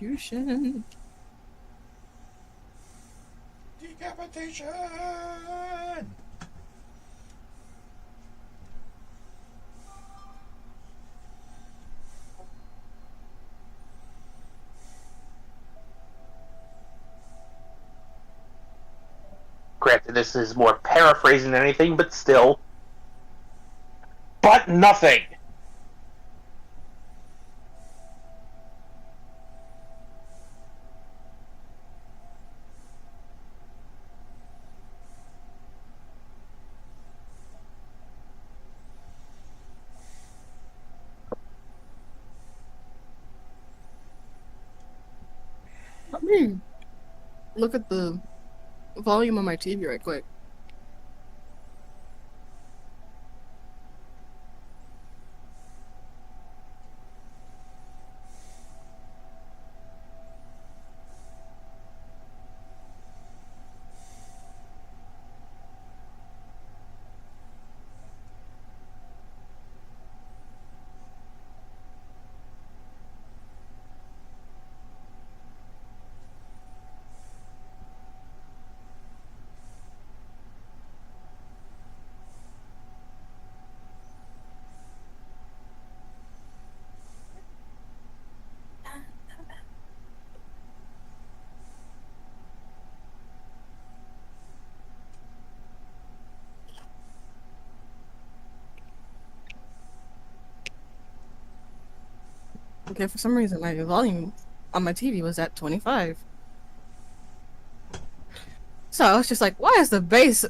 Execution. Decapitation! Granted, this is more paraphrasing than anything, but still. But nothing! Let me look at the volume on my TV right quick. Okay, for some reason my volume on my TV was at 25. So I was just like, why is the bass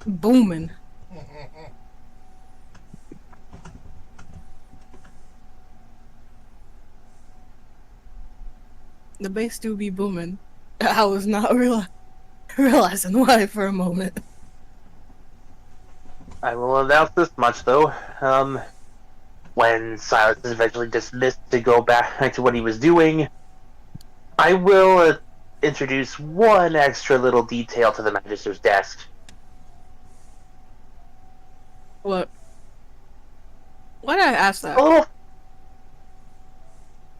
booming? The bass do be booming. I was not realizing why for a moment. I will announce this much, though. When Silas is eventually dismissed to go back to what he was doing, I will introduce one extra little detail to the Magister's desk. What? Why did I ask that?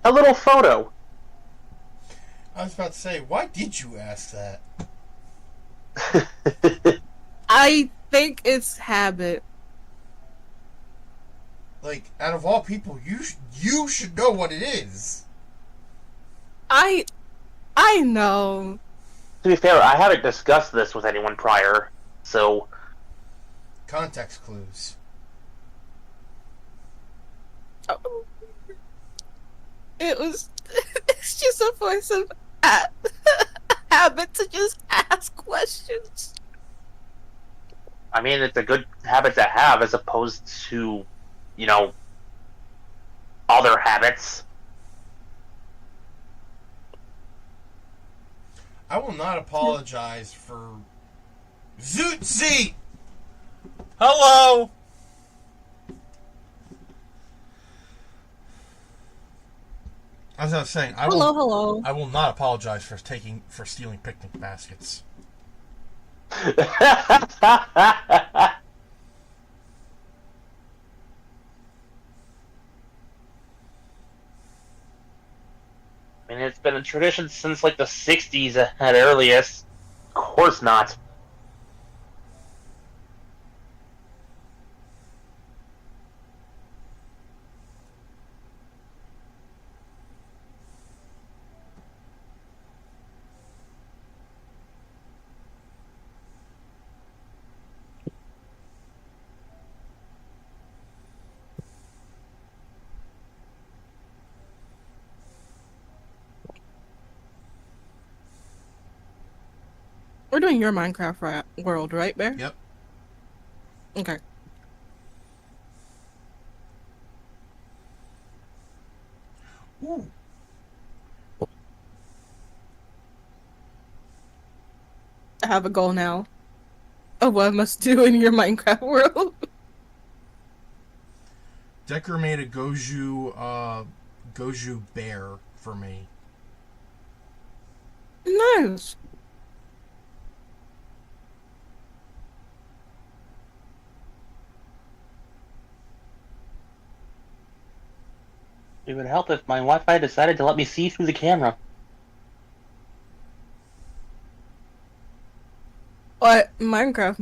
A little photo. I was about to say, why did you ask that? I think it's habit. Like, out of all people, you should know what it is. I know. To be fair, I haven't discussed this with anyone prior, so... Context clues. Oh. It's just a voice of habit to just ask questions. I mean, it's a good habit to have as opposed to, other habits. I will not apologize for... Zootsie! Hello! As I was saying, Hello. I will not apologize for stealing picnic baskets. I mean, it's been a tradition since, like, the 60s at earliest. Of course not. We're doing your Minecraft world, right, Bear? Yep. Okay. Ooh. I have a goal now of what I must do in your Minecraft world. Decker made a Goju bear for me. Nice. It would help if my Wi-Fi decided to let me see through the camera. What? Minecraft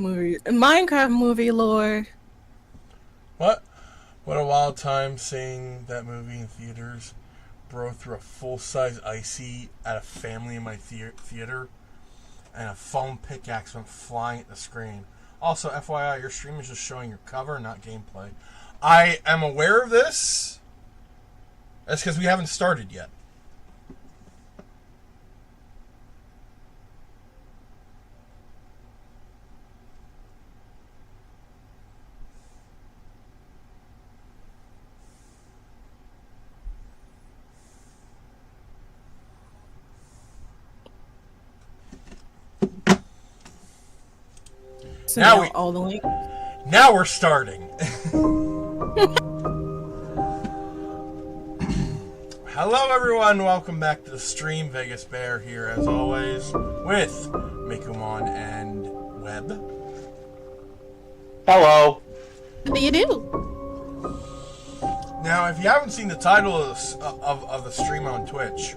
movie lore. What? What a wild time seeing that movie in theaters. Bro threw a full-size icy at a family in my theater, and a foam pickaxe went flying at the screen. Also, FYI, your stream is just showing your cover, not gameplay. I am aware of this. That's because we haven't started yet. Send out all the links. Now we're starting. Hello everyone, welcome back to the stream. Vegas Bear here as always with Mikumon and Webb. Hello. What do you do? Now, if you haven't seen the title of the stream on Twitch,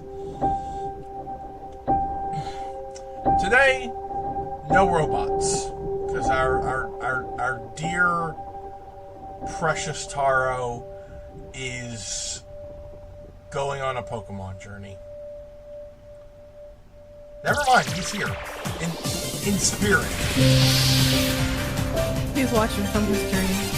today, no robots. Because our dear, precious Taro is going on a Pokemon journey. Never mind, he's here. In spirit. He's watching from his journey.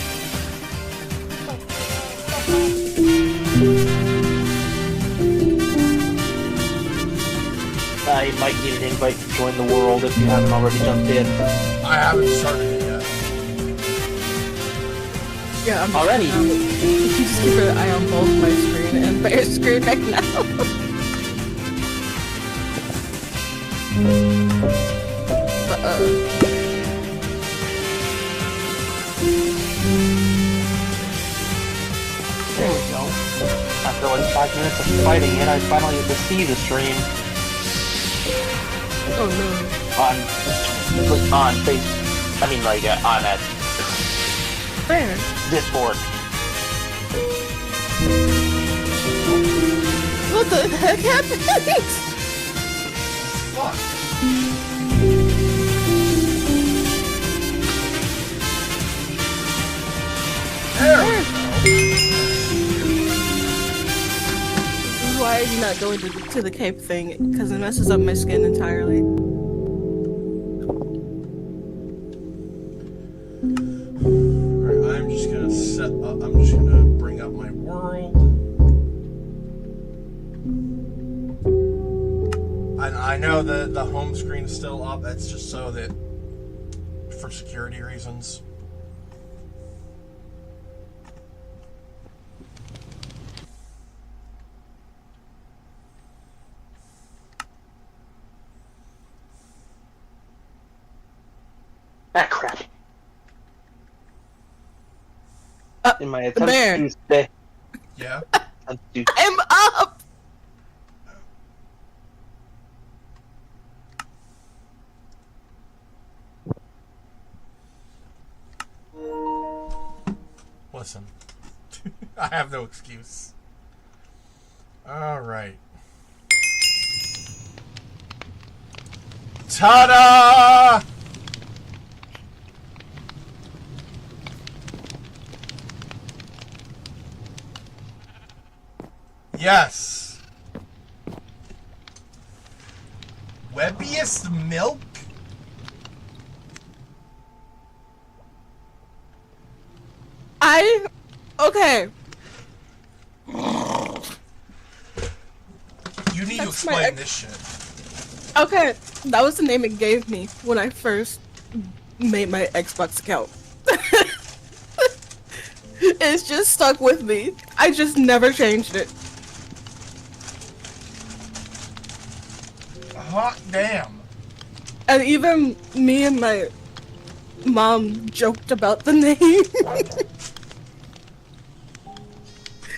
I might need an invite to join the world if you haven't already jumped in. I haven't started it yet. Yeah, I'm Already? just keep an eye on both my screen and Bear's screen right now. There we go. After like 5 minutes of fighting it, I finally get to see the stream. Oh no. On Facebook. I mean, like, on Where? Discord. What the heck happened? Fuck. There we go. This is why I do not go to the cape thing, because it messes up my skin entirely. Alright, I'm just gonna set up, I'm just gonna bring up my world. I know that the home screen is still up, that's just so that, for security reasons. Ah, crap. In my Bear. attempt to stay. Yeah? I'm up! Listen. I have no excuse. Alright. Ta-da! Yes. Webbiest milk? Okay. You need to That's my explain this shit. Okay, that was the name it gave me when I first made my Xbox account. It's just stuck with me. I just never changed it. Hot damn. And even me and my mom joked about the name.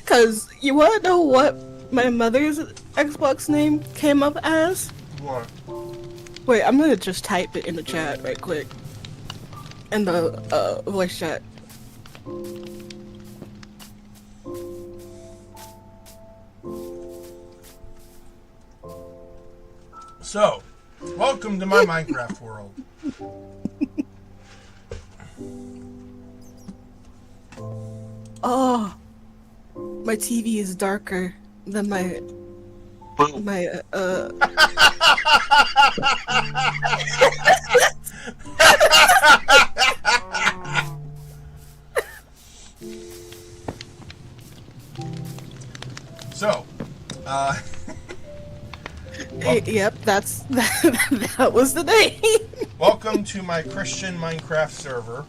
Cause you wanna know what my mother's Xbox name came up as? What? Wait, I'm gonna just type it in the chat right quick. In the voice chat. So, welcome to my Minecraft world. Oh, my TV is darker than my Boom. So, Yep, that was the name. welcome to my Christian Minecraft server.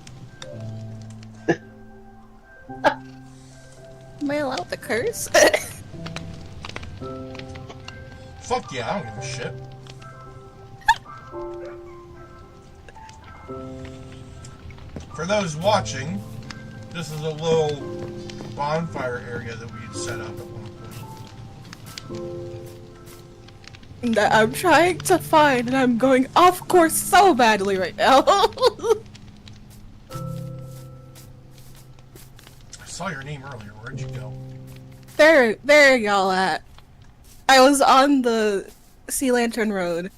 Am I allowed to curse? Fuck yeah, I don't give a shit. For those watching, this is a little bonfire area that we had set up at one point. That I'm trying to find, and I'm going off course so badly right now. I saw your name earlier. Where'd you go? There y'all at. I was on the Sea Lantern Road.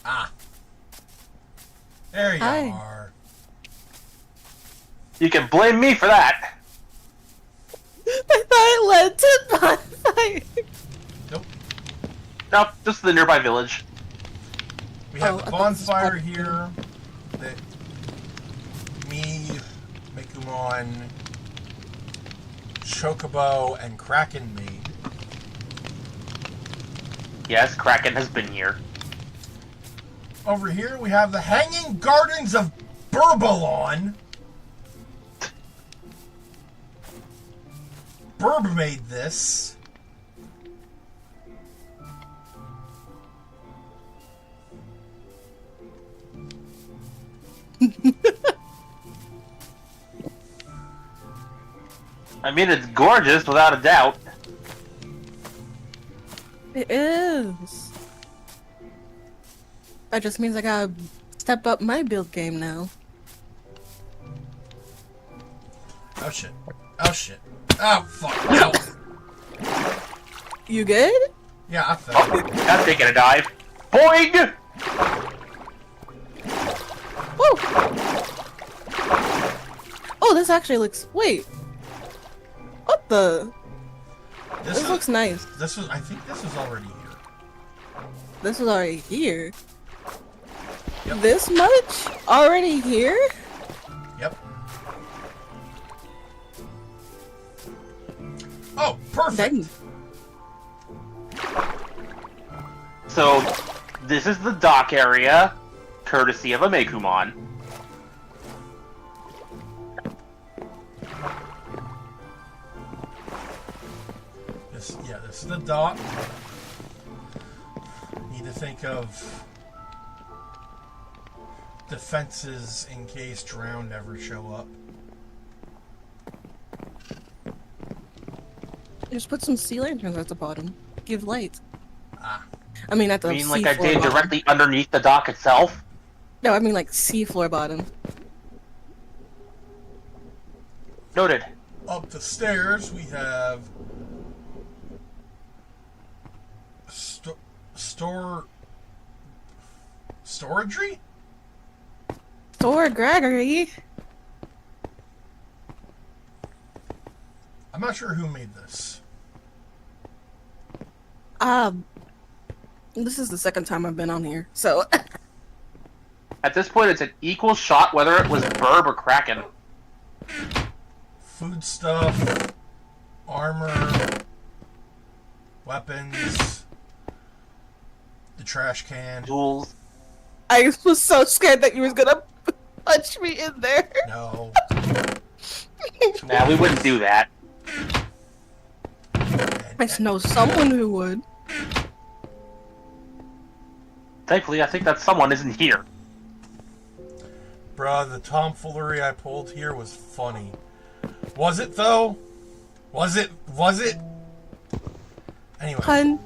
Ah. There you Hi. are. You can blame me for that. I thought it led to bonfire. Nope. Nope, just the nearby village. We have Oh, a I thought this was bonfire part- here that me, Mekumon, Chocobo, and Kraken made. Yes, Kraken has been here. Over here we have the Hanging Gardens of Burbalon. Burb made this. I mean, it's gorgeous, without a doubt. It is. That just means I gotta step up my build game now. Oh shit. Oh shit. Oh fuck. No. You good? Yeah, I fell. Oh, that's taking a dive. Boing! Woo! Oh, this actually looks. Wait. What the? This looks nice. This was. I think this was already here. This was already here. Yep. This much? Already here? Yep. Oh, perfect. Dang. So, this is the dock area, courtesy of a Mekumon. This is the dock. Need to think of defenses in case drowned ever show up. Just put some sea lanterns at the bottom. Give light. Ah. I mean, at the I mean, like I seafloor did bottom. directly underneath the dock itself. No, I mean like seafloor bottom. Noted. Up the stairs we have storagery? Store Gregory. I'm not sure who made this. This is the second time I've been on here, so At this point, it's an equal shot whether it was Burb or Kraken. Food stuff, armor, weapons, the trash can. Tools. I was so scared that you was gonna punch me in there. No. Nah, we wouldn't do that. I know someone who would. Thankfully, I think that someone isn't here. Bruh, the tomfoolery I pulled here was funny. Was it, though? Was it? Anyway. Hun,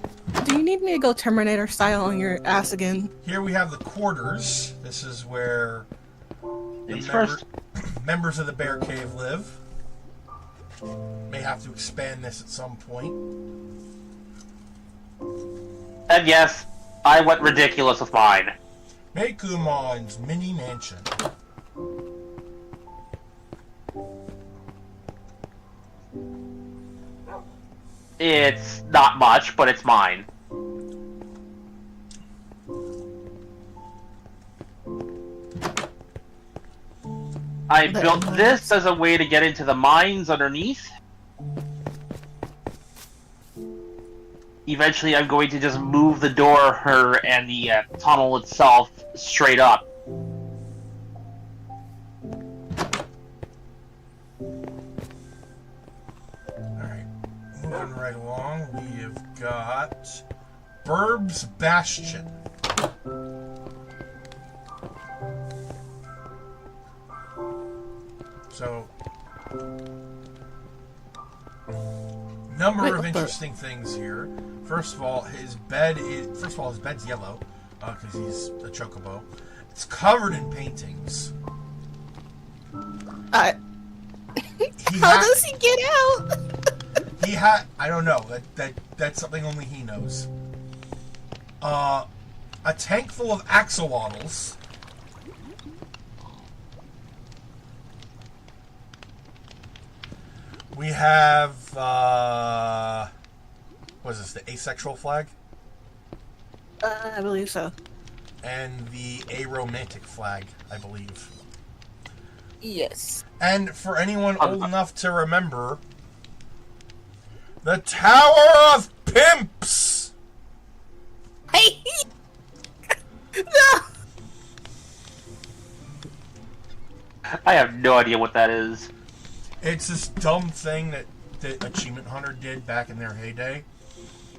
do you need me to go Terminator style on your ass again? Here we have the quarters. This is where the These first. members of the bear cave live. May have to expand this at some point. And yes, I went ridiculous with mine. Mekumon's mini mansion. It's not much, but it's mine. I built this as a way to get into the mines underneath. Eventually, I'm going to just move the door and the tunnel itself straight up. Alright, moving right along, we have got Burb's Bastion. So, number of interesting things here. First of all, his bed's yellow because he's a chocobo. It's covered in paintings. How does he get out? I don't know. That's something only he knows. A tank full of axolotls. We have, what is this, the asexual flag? I believe so. And the aromantic flag, I believe. Yes. And for anyone old enough to remember, the Tower of Pimps! Hey! No! I have no idea what that is. It's this dumb thing that Achievement Hunter did back in their heyday.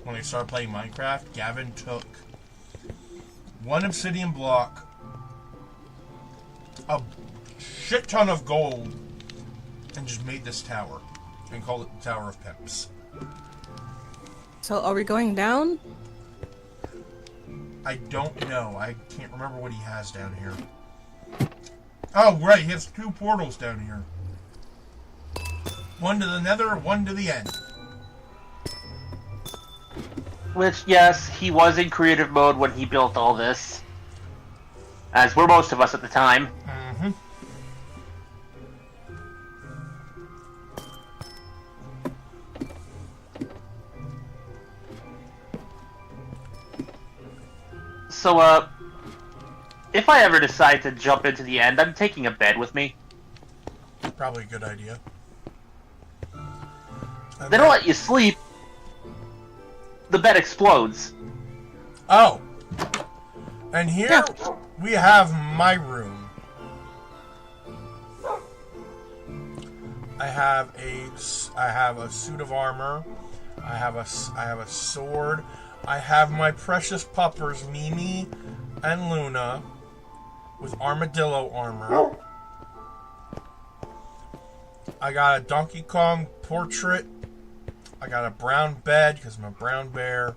When they started playing Minecraft, Gavin took one obsidian block, a shit ton of gold, and just made this tower. And called it the Tower of Pimps. So are we going down? I don't know. I can't remember what he has down here. Oh, right. He has 2 portals down here. One to the nether, one to the end. Which, yes, he was in creative mode when he built all this. As were most of us at the time. Mm-hmm. So, if I ever decide to jump into the end, I'm taking a bed with me. Probably a good idea. They don't let you sleep. The bed explodes. Oh. And here we have my room. I have a suit of armor. I have a sword. I have my precious puppers Mimi and Luna with armadillo armor. I got a Donkey Kong portrait. I got a brown bed because I'm a brown bear.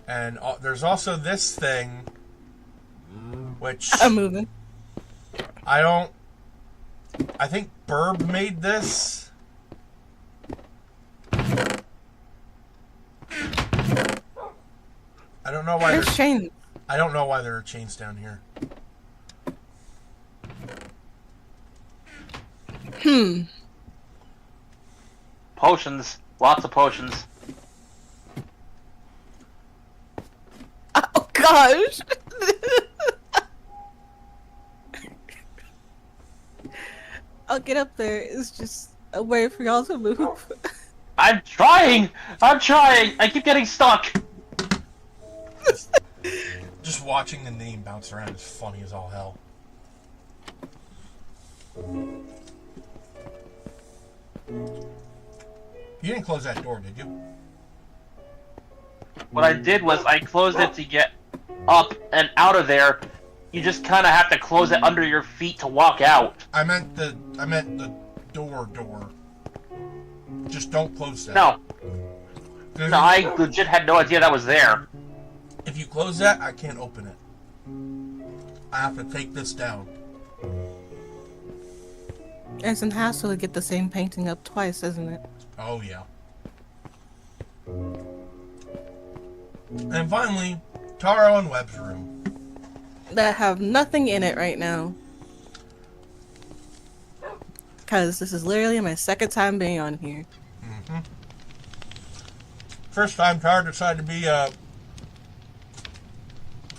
And there's also this thing, which I'm moving. I think Burb made this. I don't know why There's chains. I don't know why there are chains down here. Potions. Lots of potions. Oh gosh! I'll get up there. It's just a way for y'all to move. I'm trying! I'm trying! I keep getting stuck! Just watching the name bounce around is funny as all hell. You didn't close that door, did you? What I did was I closed it to get up and out of there. You just kind of have to close it under your feet to walk out. I meant the door. Just don't close that. No. No, I legit had no idea that was there. If you close that, I can't open it. I have to take this down. It's an hassle to get the same painting up twice, isn't it? Oh, yeah. And finally, Taro and Webb's room. That have nothing in it right now. Because this is literally my second time being on here. Mm-hmm. First time Taro decided to be a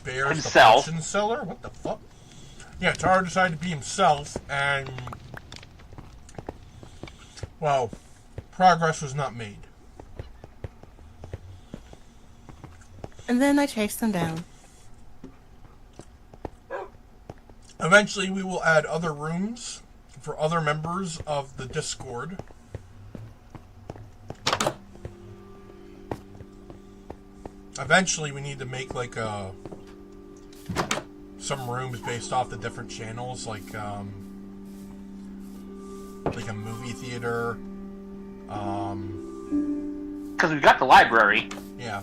bear himself. The seller? What the fuck? Yeah, Taro decided to be himself, and well, progress was not made. And then I chased them down. Eventually, we will add other rooms for other members of the Discord. Eventually, we need to make like some rooms based off the different channels, like a movie theater. Because we've got the library. Yeah.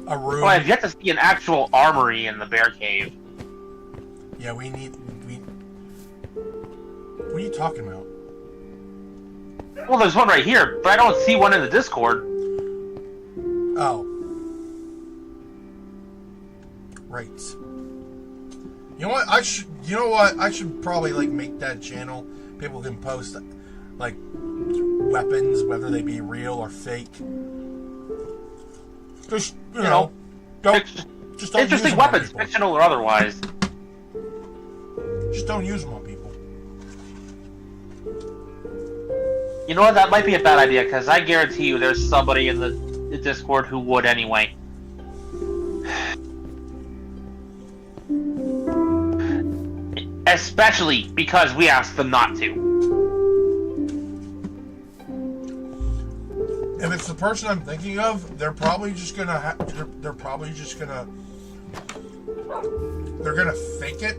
A room. Well, I've yet to see an actual armory in the bear cave. Yeah, we. What are you talking about? Well, there's one right here, but I don't see one in the Discord. Oh. Right. You know what? I should probably like make that channel. People can post like weapons, whether they be real or fake. Just you know, don't just don't interesting use them weapons, on people. fictional or otherwise. Just don't use them on people. You know what? That might be a bad idea, because I guarantee you there's somebody in the Discord who would anyway. Especially because we asked them not to. If it's the person I'm thinking of, they're probably just gonna they're gonna fake it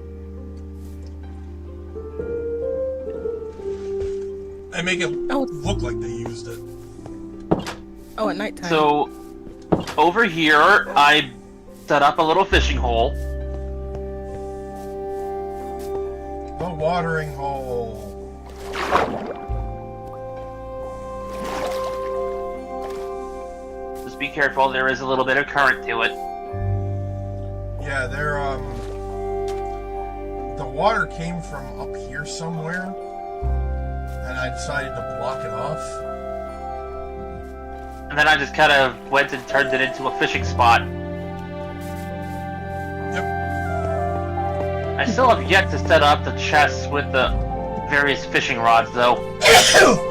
and make it look like they used it. Oh, at nighttime. So, over here, I set up a little fishing hole. The watering hole. Just be careful, there is a little bit of current to it. Yeah, the water came from up here somewhere, and I decided to block it off. And then I just kind of went and turned it into a fishing spot. Yep. I still have yet to set up the chests with the various fishing rods, though.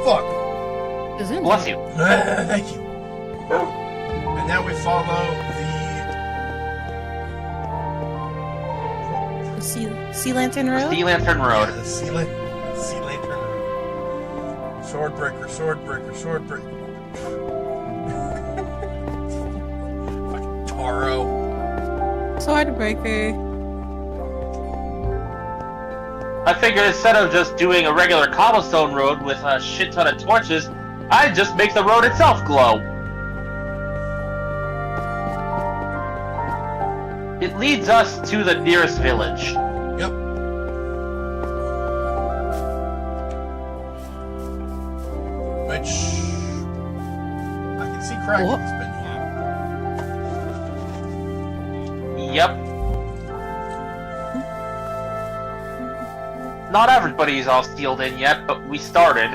Fuck! Bless you. Thank you. And now we follow The Sea Lantern Road? Sea Lantern Road. the sea lantern road. Swordbreaker. Fucking Taro. Swordbreaker. I figured instead of just doing a regular cobblestone road with a shit ton of torches, I'd just make the road itself glow. It leads us to the nearest village. Yep. Which I can see Kraken's been here. Yep. Not everybody's all sealed in yet, but we started.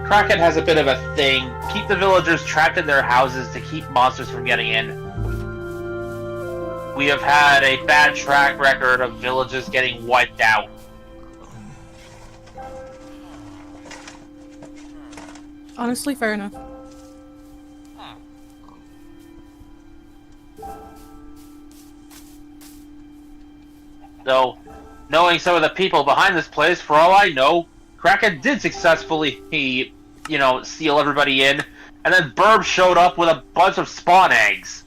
Kraken has a bit of a thing. Keep the villagers trapped in their houses to keep monsters from getting in. We have had a bad track record of villages getting wiped out. Honestly, fair enough. So, knowing some of the people behind this place, for all I know, Kraken did successfully, seal everybody in, and then Burb showed up with a bunch of spawn eggs.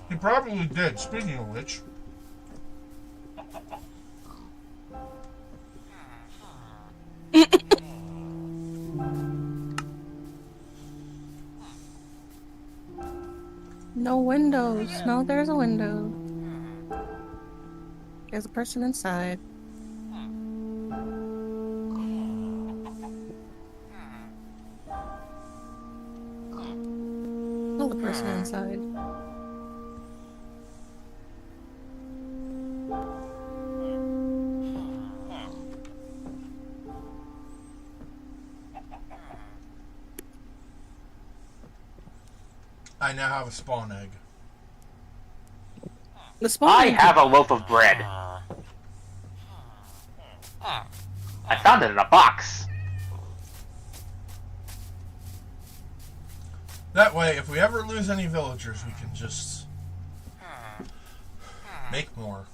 He probably did, speaking of which. No windows. No, there's a window. There's a person inside. I now have a spawn egg. The spawn I egg- have a loaf of bread. I found it in a box. That way, if we ever lose any villagers, we can just make more.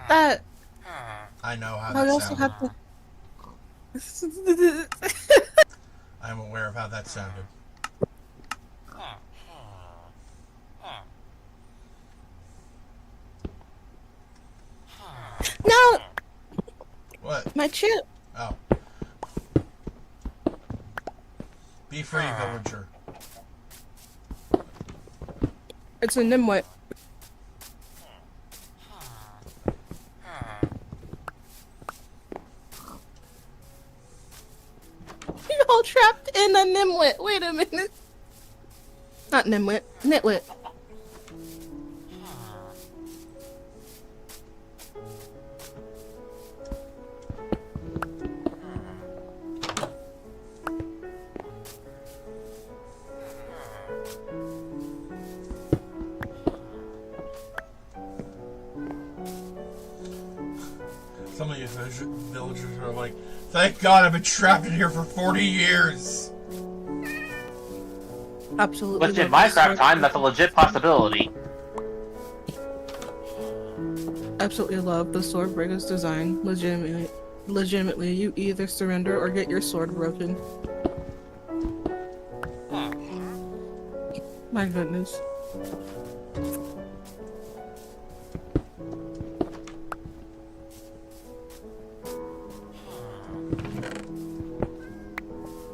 That I know how I that also sounded. have to. I'm aware of how that sounded. No, What? my chip. Oh. Be free, villager. It's a nimwit. You're all trapped in a nimwit. Wait a minute. Not nimwit. Nitwit. Some of these villagers are like, thank God I've been trapped in here for 40 years. Absolutely. Which in love the Minecraft sword. time, that's a legit possibility. Absolutely love the sword breaker's design. Legitimately, you either surrender or get your sword broken. My goodness.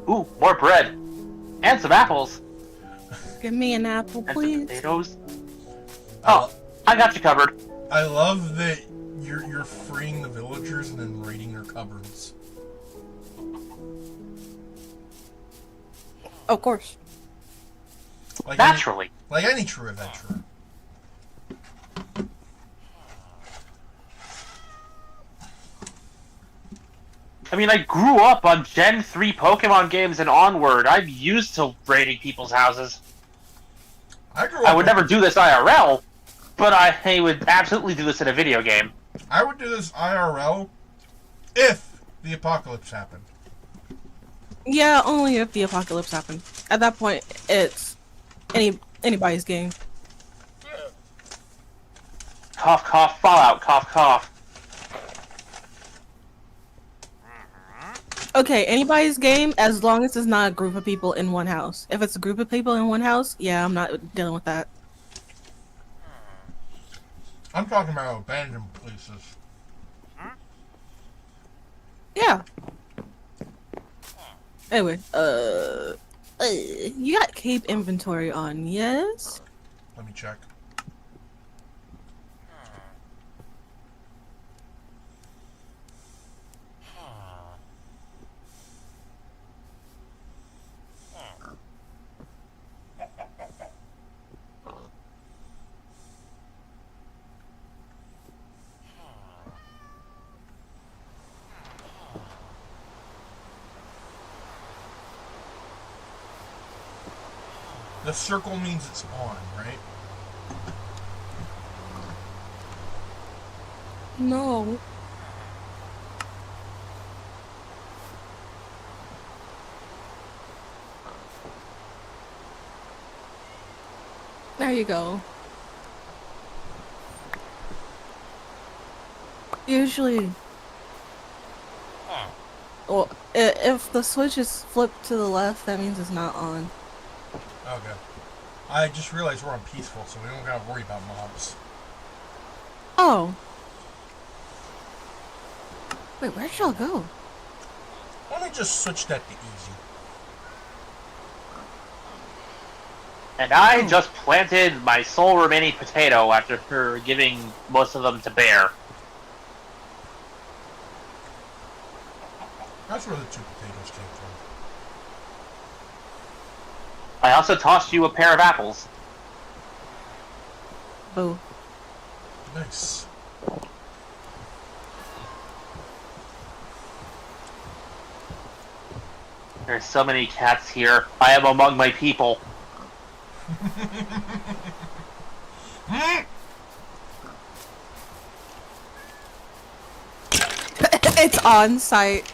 Ooh, more bread. And some apples. Give me an apple, And some please. potatoes. Oh, I got you covered. I love that you're freeing the villagers and then raiding their cupboards. Of course. Like Naturally. Like any true adventurer. I mean, I grew up on Gen 3 Pokemon games and onward. I'm used to raiding people's houses. I would never do this IRL, but I would absolutely do this in a video game. I would do this IRL if the apocalypse happened. Yeah, only if the apocalypse happened. At that point, it's anybody's game. Cough, cough, Fallout, cough, cough. Okay, anybody's game as long as it's not a group of people in one house. If it's a group of people in one house, yeah, I'm not dealing with that. I'm talking about abandoned places. Yeah. Anyway, you got cape inventory on, yes? Let me check. The circle means it's on, right? No. There you go. Usually, well, if the switch is flipped to the left, that means it's not on. Okay. I just realized we're on peaceful, so we don't gotta worry about mobs. Oh. Wait, where'd y'all go? Why don't we just switch that to easy? And I just planted my sole remaining potato after her giving most of them to Bear. That's where the 2 potatoes came from. I also tossed you a pair of apples. Boo. Nice. There's so many cats here. I am among my people. It's on site.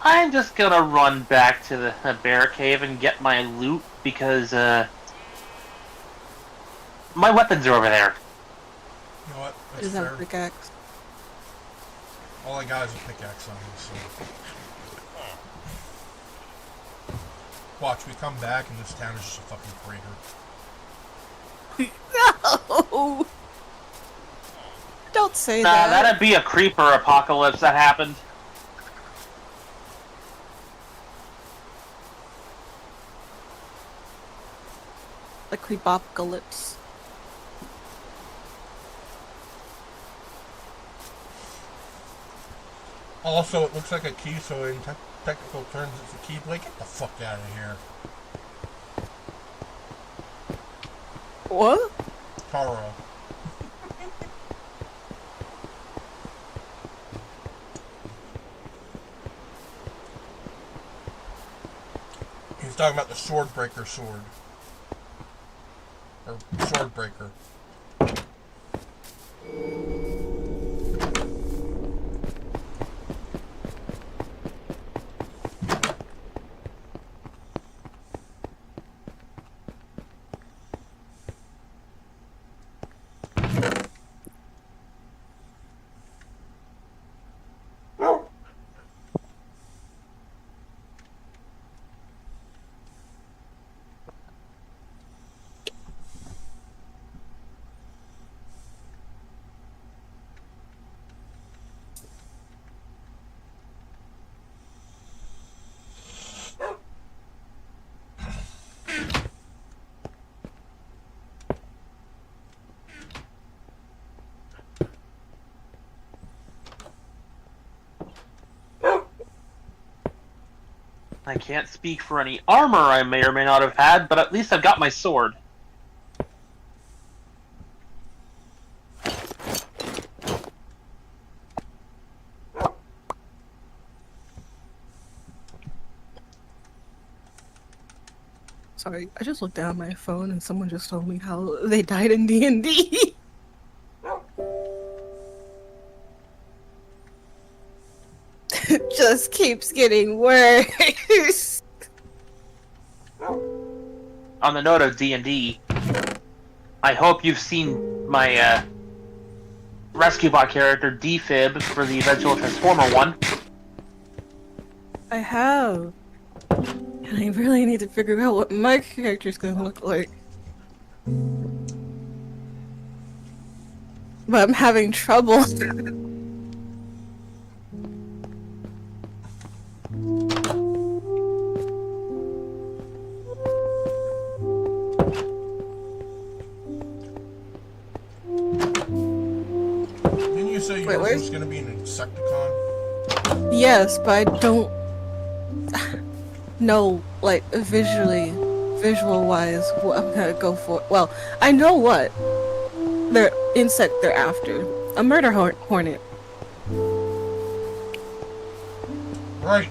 I'm just gonna run back to the bear cave and get my loot because my weapons are over there. You know what? That's Is that fair. a pickaxe? All I got is a pickaxe on me, so. Watch, we come back and this town is just a fucking crater. No! Don't say Nah, that. that'd be a creeper apocalypse that happened. The creepocalypse. Also, it looks like a key, so in technical terms, it's a keyblade. Get the fuck out of here. What? Taro. He's talking about the sword breaker sword. Or sword breaker. I can't speak for any armor I may or may not have had, but at least I've got my sword. Sorry, I just looked down at my phone and someone just told me how they died in D&D. It just keeps getting worse. On the note of D&D, I hope you've seen my rescue bot character Defib for the eventual Transformer one. I have. And I really need to figure out what my character's gonna look like. But I'm having trouble. Didn't you say Wait, yours where's- was going to be an Insecticon? Yes, but I don't know, like, visual-wise, what I'm gonna go for. Well, I know what they're insect they're after. A murder hornet. Right.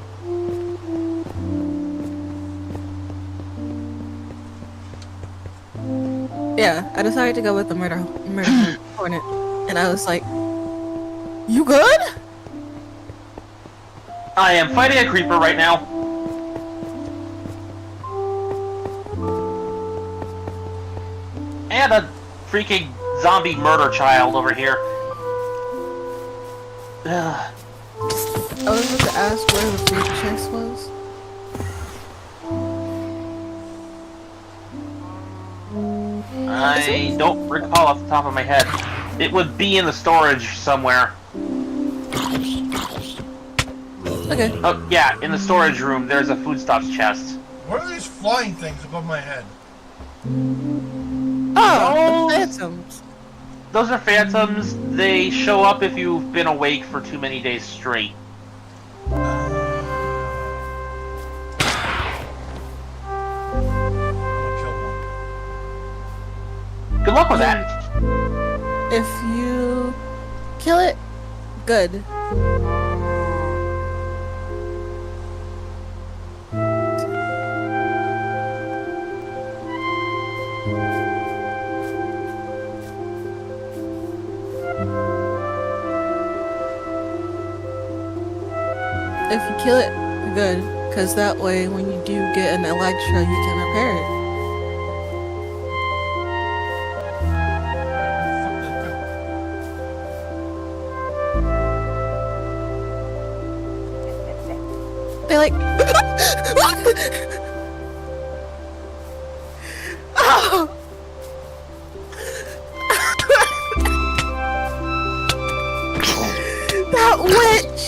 Yeah, I decided to go with the murder hornet, and I was like, "You good?" I am fighting a creeper right now. And a freaking zombie murder child over here. Ugh. I was about to ask where the food chest was. I don't recall off the top of my head. It would be in the storage somewhere. Okay. Oh, yeah, in the storage room, there's a foodstuffs chest. What are these flying things above my head? Oh, the phantoms. Those are phantoms. They show up if you've been awake for too many days straight. up with that. If you kill it, good. If you kill it, good. Because that way, when you do get an Electra, you can repair it. They like. Oh! That witch!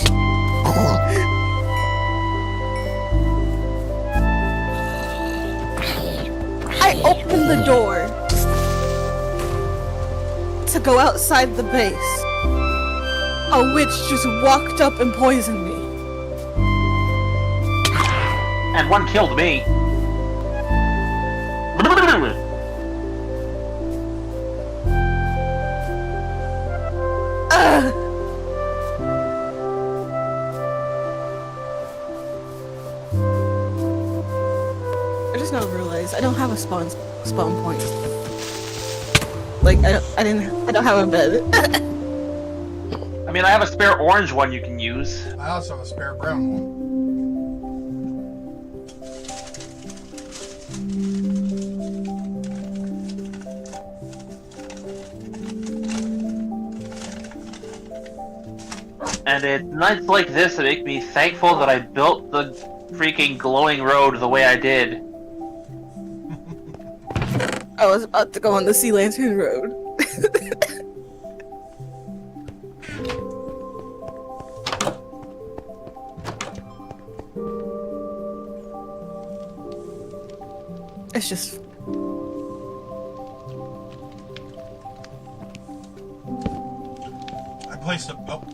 I opened the door to go outside the base. A witch just walked up and poisoned me. And one killed me. Ugh. I just now realized I don't have a spawn point. Like I don't have a bed. I mean, I have a spare orange one you can use. I also have a spare brown one. And it's nights like this that make me thankful that I built the freaking glowing road the way I did. I was about to go on the Sea Lantern Road. It's just I placed a. Oh,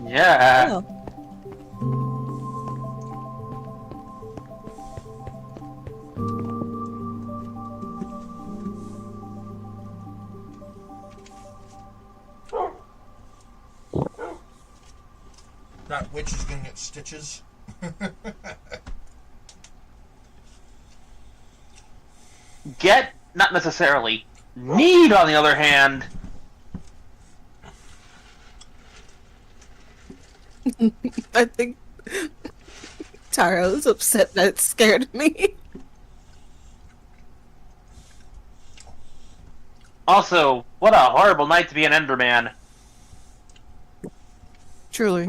Yeah. oh. that witch is gonna get stitches. Get, not necessarily. Need, on the other hand. I think Taro's upset that it scared me. Also, what a horrible night to be an Enderman. Truly.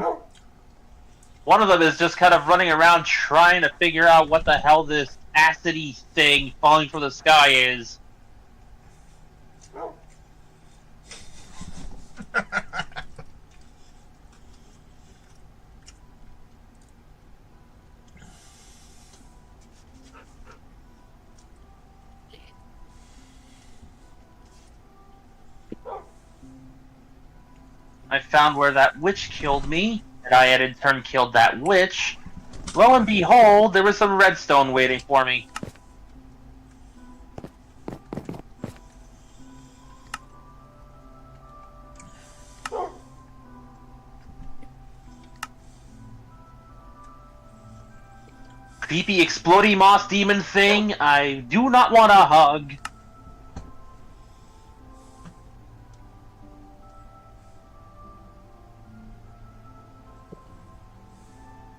One of them is just kind of running around trying to figure out what the hell this acidy thing falling from the sky is. I found where that witch killed me, and I had in turn killed that witch. Lo and behold, there was some redstone waiting for me. Creepy explodey moss demon thing, I do not want a hug.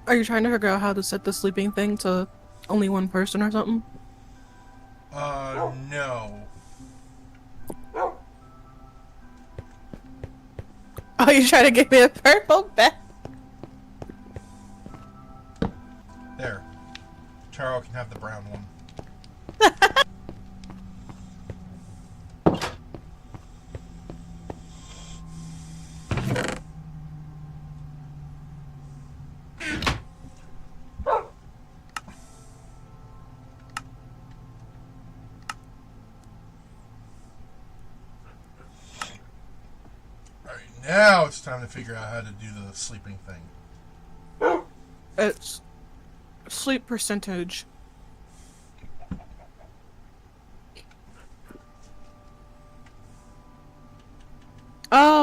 Are you trying to figure out how to set the sleeping thing to only one person or something? No. Oh, you trying to give me a purple bed? There. Taro can have the brown one. Now it's time to figure out how to do the sleeping thing. It's sleep percentage.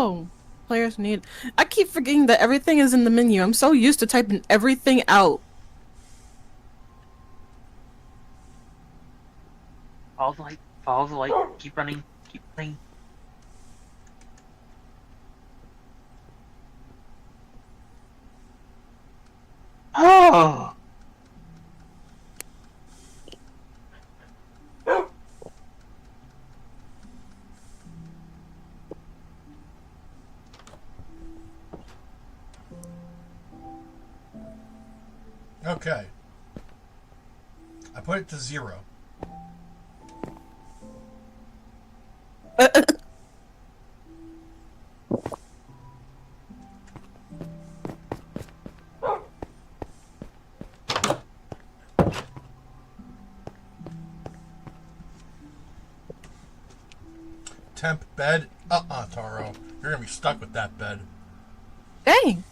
Oh, players need. I keep forgetting that everything is in the menu. I'm so used to typing everything out. Follow the light, keep running, keep running. Oh! Okay. I put it to 0. Temp bed? Taro. You're gonna be stuck with that bed. Dang.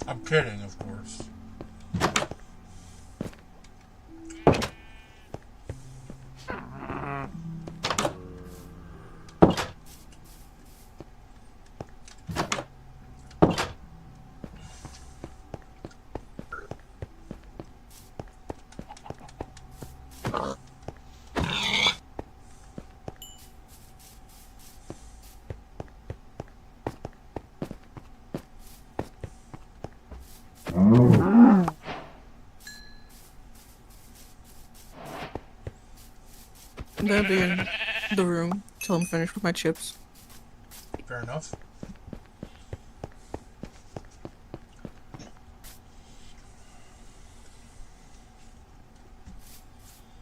I'm kidding, of course. I'm gonna be in the room till I'm finished with my chips. Fair enough.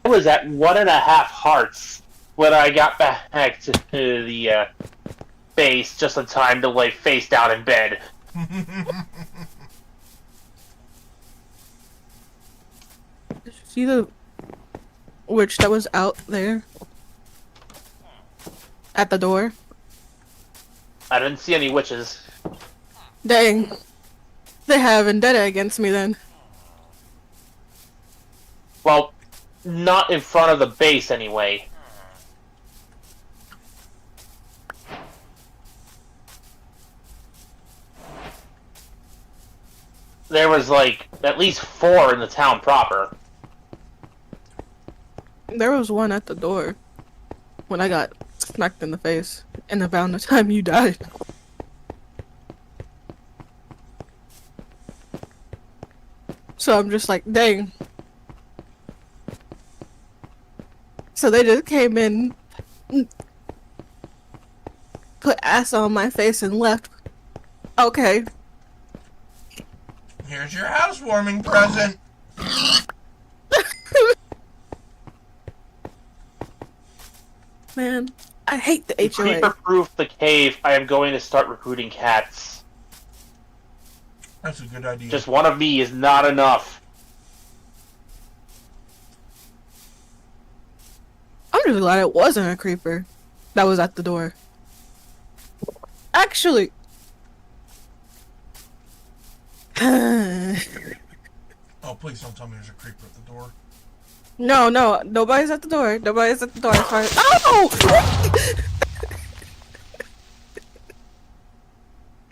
I was at 1.5 hearts when I got back to the base just in time to lay face down in bed. Did you see the witch that was out there? At the door? I didn't see any witches. Dang. They have vendetta against me then. Well, not in front of the base anyway. There was like at least 4 in the town proper. There was one at the door when I got smacked in the face and around the time you died. So I'm just like, dang. So they just came in, put ass on my face and left. Okay. Here's your housewarming present. Man, I hate the To HOA. creeper-proof the cave, I am going to start recruiting cats. That's a good idea. Just one of me is not enough. I'm just glad it wasn't a creeper that was at the door. Actually. Oh, please don't tell me there's a creeper at the door. No, nobody's at the door. Nobody's at the door. Oh!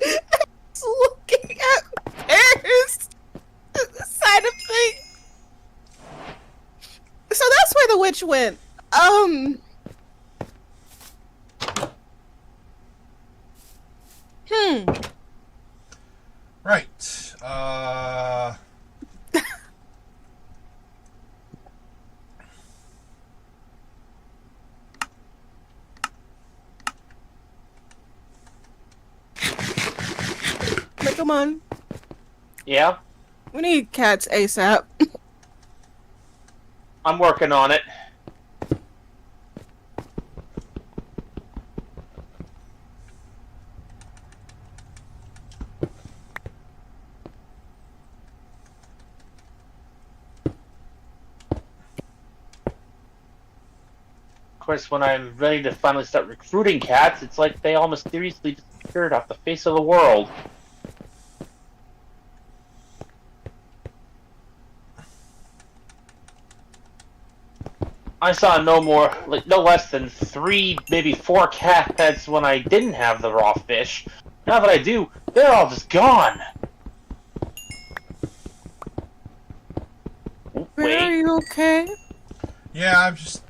It's looking at Paris. The side of things. So that's where the witch went. Right. Come on. Yeah? We need cats ASAP. I'm working on it. Of course, when I'm ready to finally start recruiting cats, it's like they all mysteriously disappeared off the face of the world. I saw no less than 3, maybe 4 cat heads when I didn't have the raw fish. Now that I do, they're all just gone. Bear, are Wait, you okay? Yeah, I just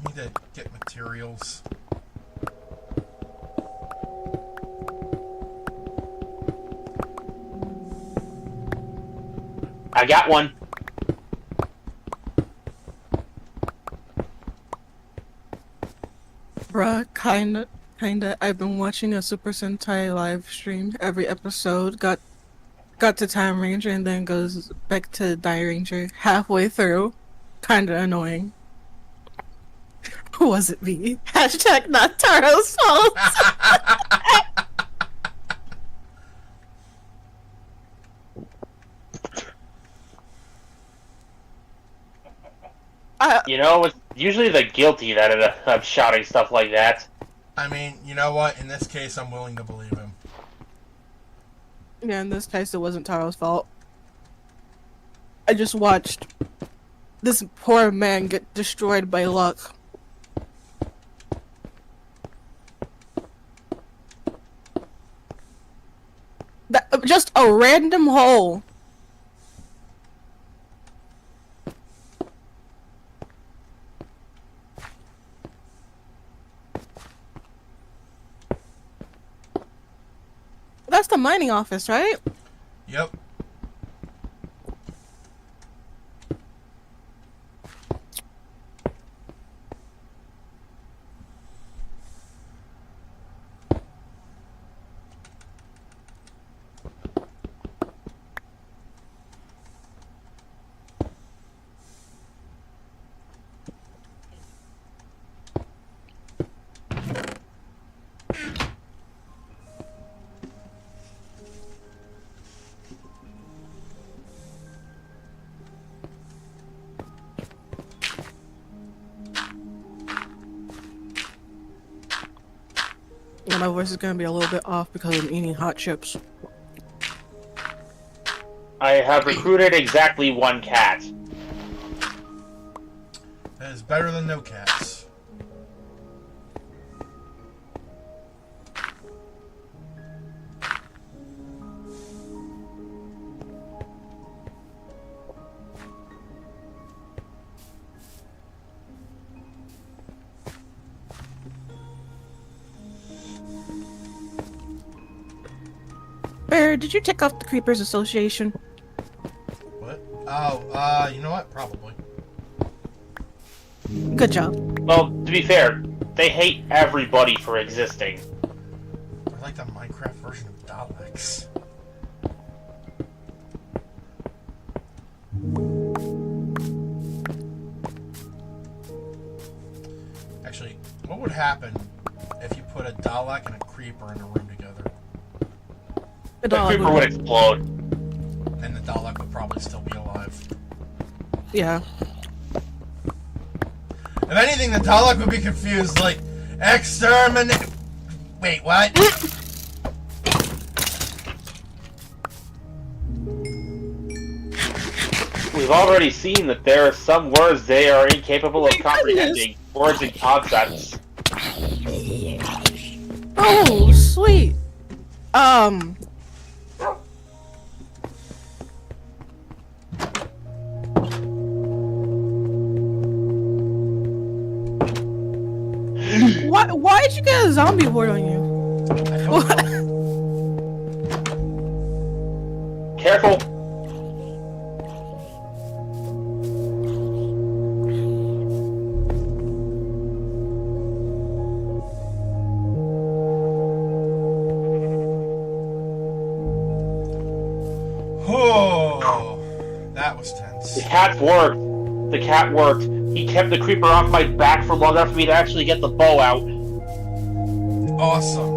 need to get materials. I got one. Bruh, kinda. I've been watching a Super Sentai live stream. Every episode got to Time Ranger and then goes back to Die Ranger halfway through. Kinda annoying. Was it me? Hashtag not Taro's fault. You know, it's usually the guilty that end up shouting stuff like that. I mean, you know what? In this case, I'm willing to believe him. Yeah, in this case, it wasn't Taro's fault. I just watched this poor man get destroyed by luck. Just a random hole. That's the mining office, right? Yep. And my voice is gonna be a little bit off because I'm eating hot chips. I have recruited exactly 1 cat. That is better than no cats. Bear, did you take off the Creepers Association? What? Oh, you know what? Probably. Good job. Well, to be fair, they hate everybody for existing. I like the Minecraft version of Daleks. Actually, what would happen if you put a Dalek and a Creeper in a room together? The The dog creeper would explode. And the Dalek would probably still be alive. Yeah. If anything, the Dalek would be confused, like, exterminate. Wait, what? We've already seen that there are some words they are incapable of comprehending. Words and concepts. Oh, sweet. Why did you get a zombie horde on you? I don't know. Careful. Oh, that was tense. The cat worked. The cat worked. He kept the creeper off my back for long enough for me to actually get the bow out. Awesome.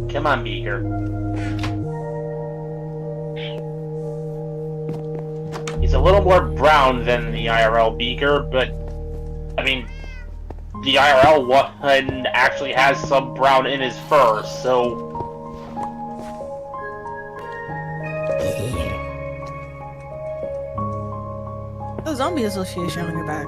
Come on, Beaker. He's a little more brown than the IRL Beaker, but I mean, the IRL one actually has some brown in his fur, so... The zombie association on your back.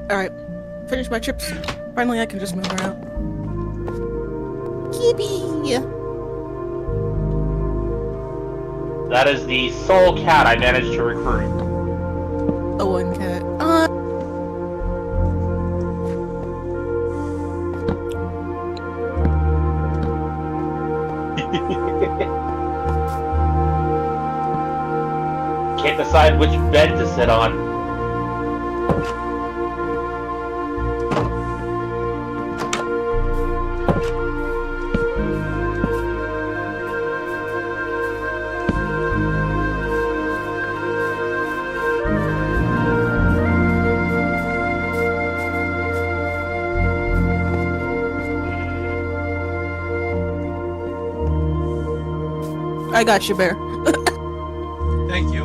Alright, finish my chips. Finally, I can just move around. Yippee! That is the sole cat I managed to recruit. A one cat. Can't decide which bed to sit on. I got you, Bear. Thank you.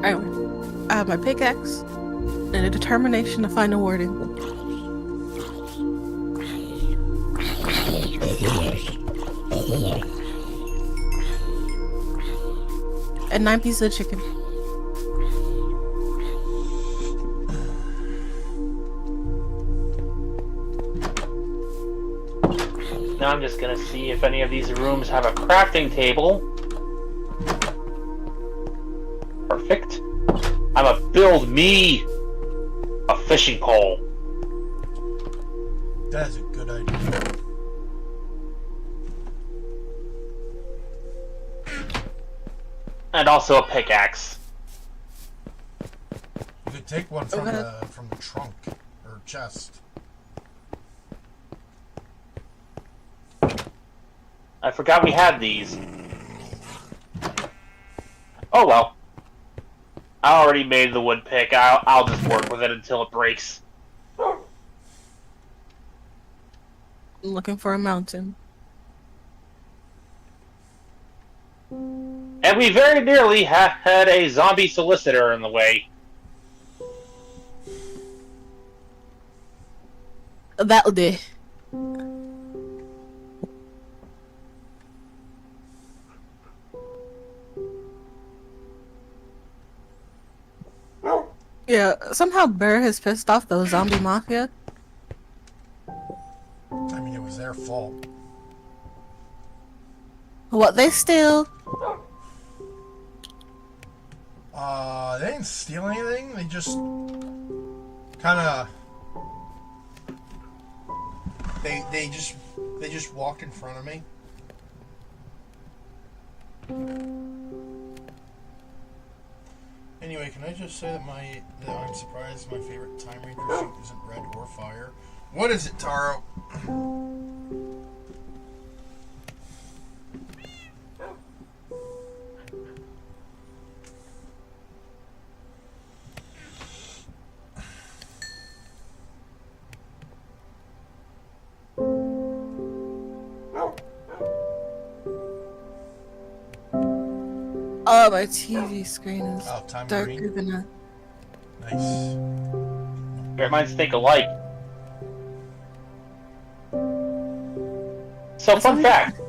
Anyway, I have my pickaxe and a determination to find a warden. And 9 pieces of chicken. Now I'm just gonna see if any of these rooms have a crafting table. Perfect. I'ma build me a fishing pole. That is a good idea. And also a pickaxe. You could take one from the trunk or chest. I forgot we had these. Oh well. I already made the wood pick. I'll just work with it until it breaks. I'm looking for a mountain. And we very nearly had a zombie solicitor in the way. That'll do. Yeah, somehow Bear has pissed off the zombie mafia. I mean, it was their fault. What, they steal? They didn't steal anything. They just kind of they just walked in front of me. Anyway, can I just say that I'm surprised my favorite Time Ranger suit isn't red or fire? What is it, Taro? Oh, my TV screen is Time darker green. than a... Nice. Your minds think alike. So, That's fun what fact.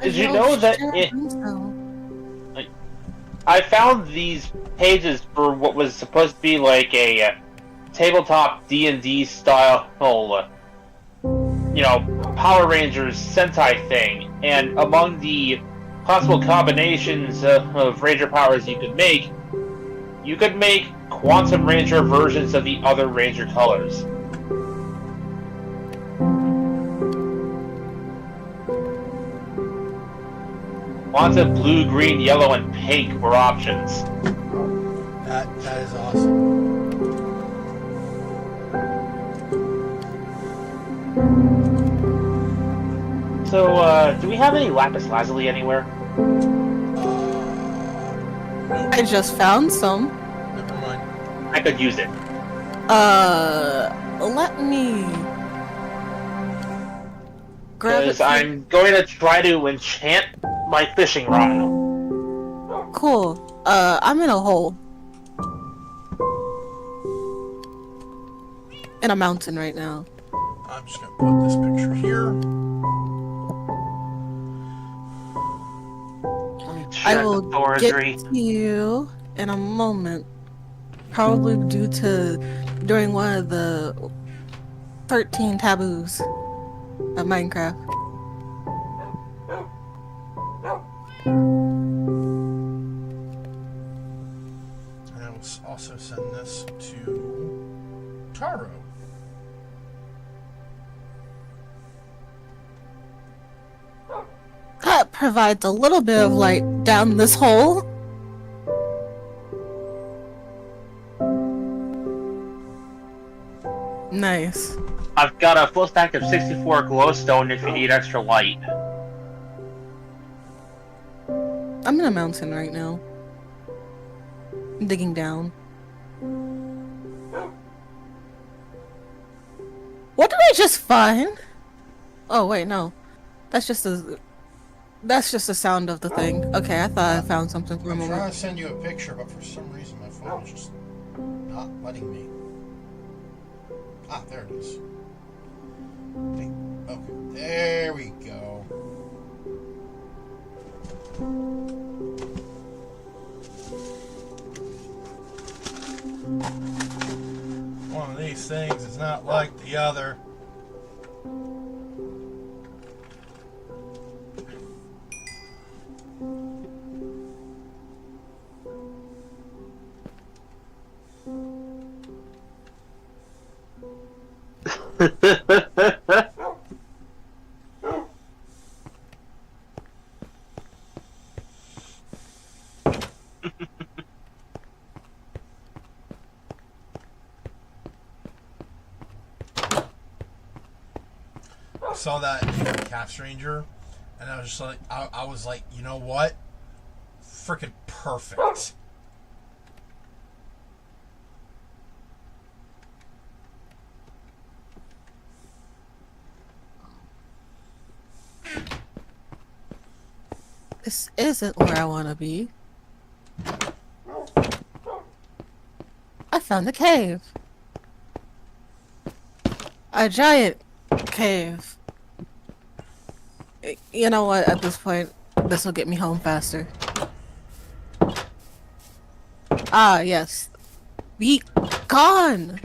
Did you know that I found these pages for what was supposed to be like a tabletop D&D style, Power Rangers Sentai thing, and among the possible combinations of Ranger powers you could make Quantum Ranger versions of the other Ranger colors. Lots of blue, green, yellow, and pink were options. That is awesome. So, do we have any lapis lazuli anywhere? Nope. I just found some. Never mind. I could use it. Let me grab it. Because I'm going to try to enchant my fishing rod. Cool. I'm in a hole. In a mountain right now. I'm just gonna put this picture here. I will get to you in a moment. Probably due to during one of the 13 taboos of Minecraft. And I will also send this to Taro. That provides a little bit of light down this hole. Nice. I've got a full stack of 64 glowstone if you need extra light. I'm in a mountain right now. I'm digging down. What did I just find? Oh wait, no. That's just the sound of the thing. Okay, I thought I found something for a I'm moment. trying to send you a picture, but for some reason my phone is just not letting me. Ah, there it is. Okay, there we go. One of these things is not like the other. I saw that Cap Stranger, and I was just like, I was like, you know what? Freaking perfect. This isn't where I want to be. I found a cave. A giant cave. You know what? At this point, this will get me home faster. Ah, yes. Be gone!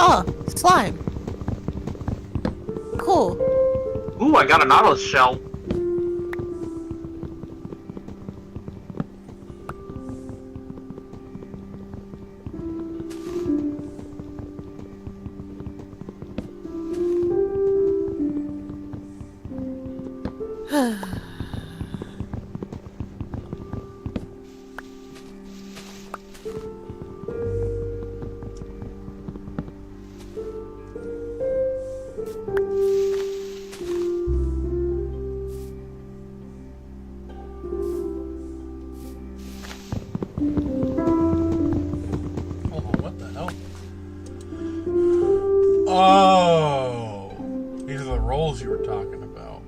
Oh, slime. Cool. Ooh, I got a nautilus shell. Hold on, what the hell? Oh, these are the rolls you were talking about.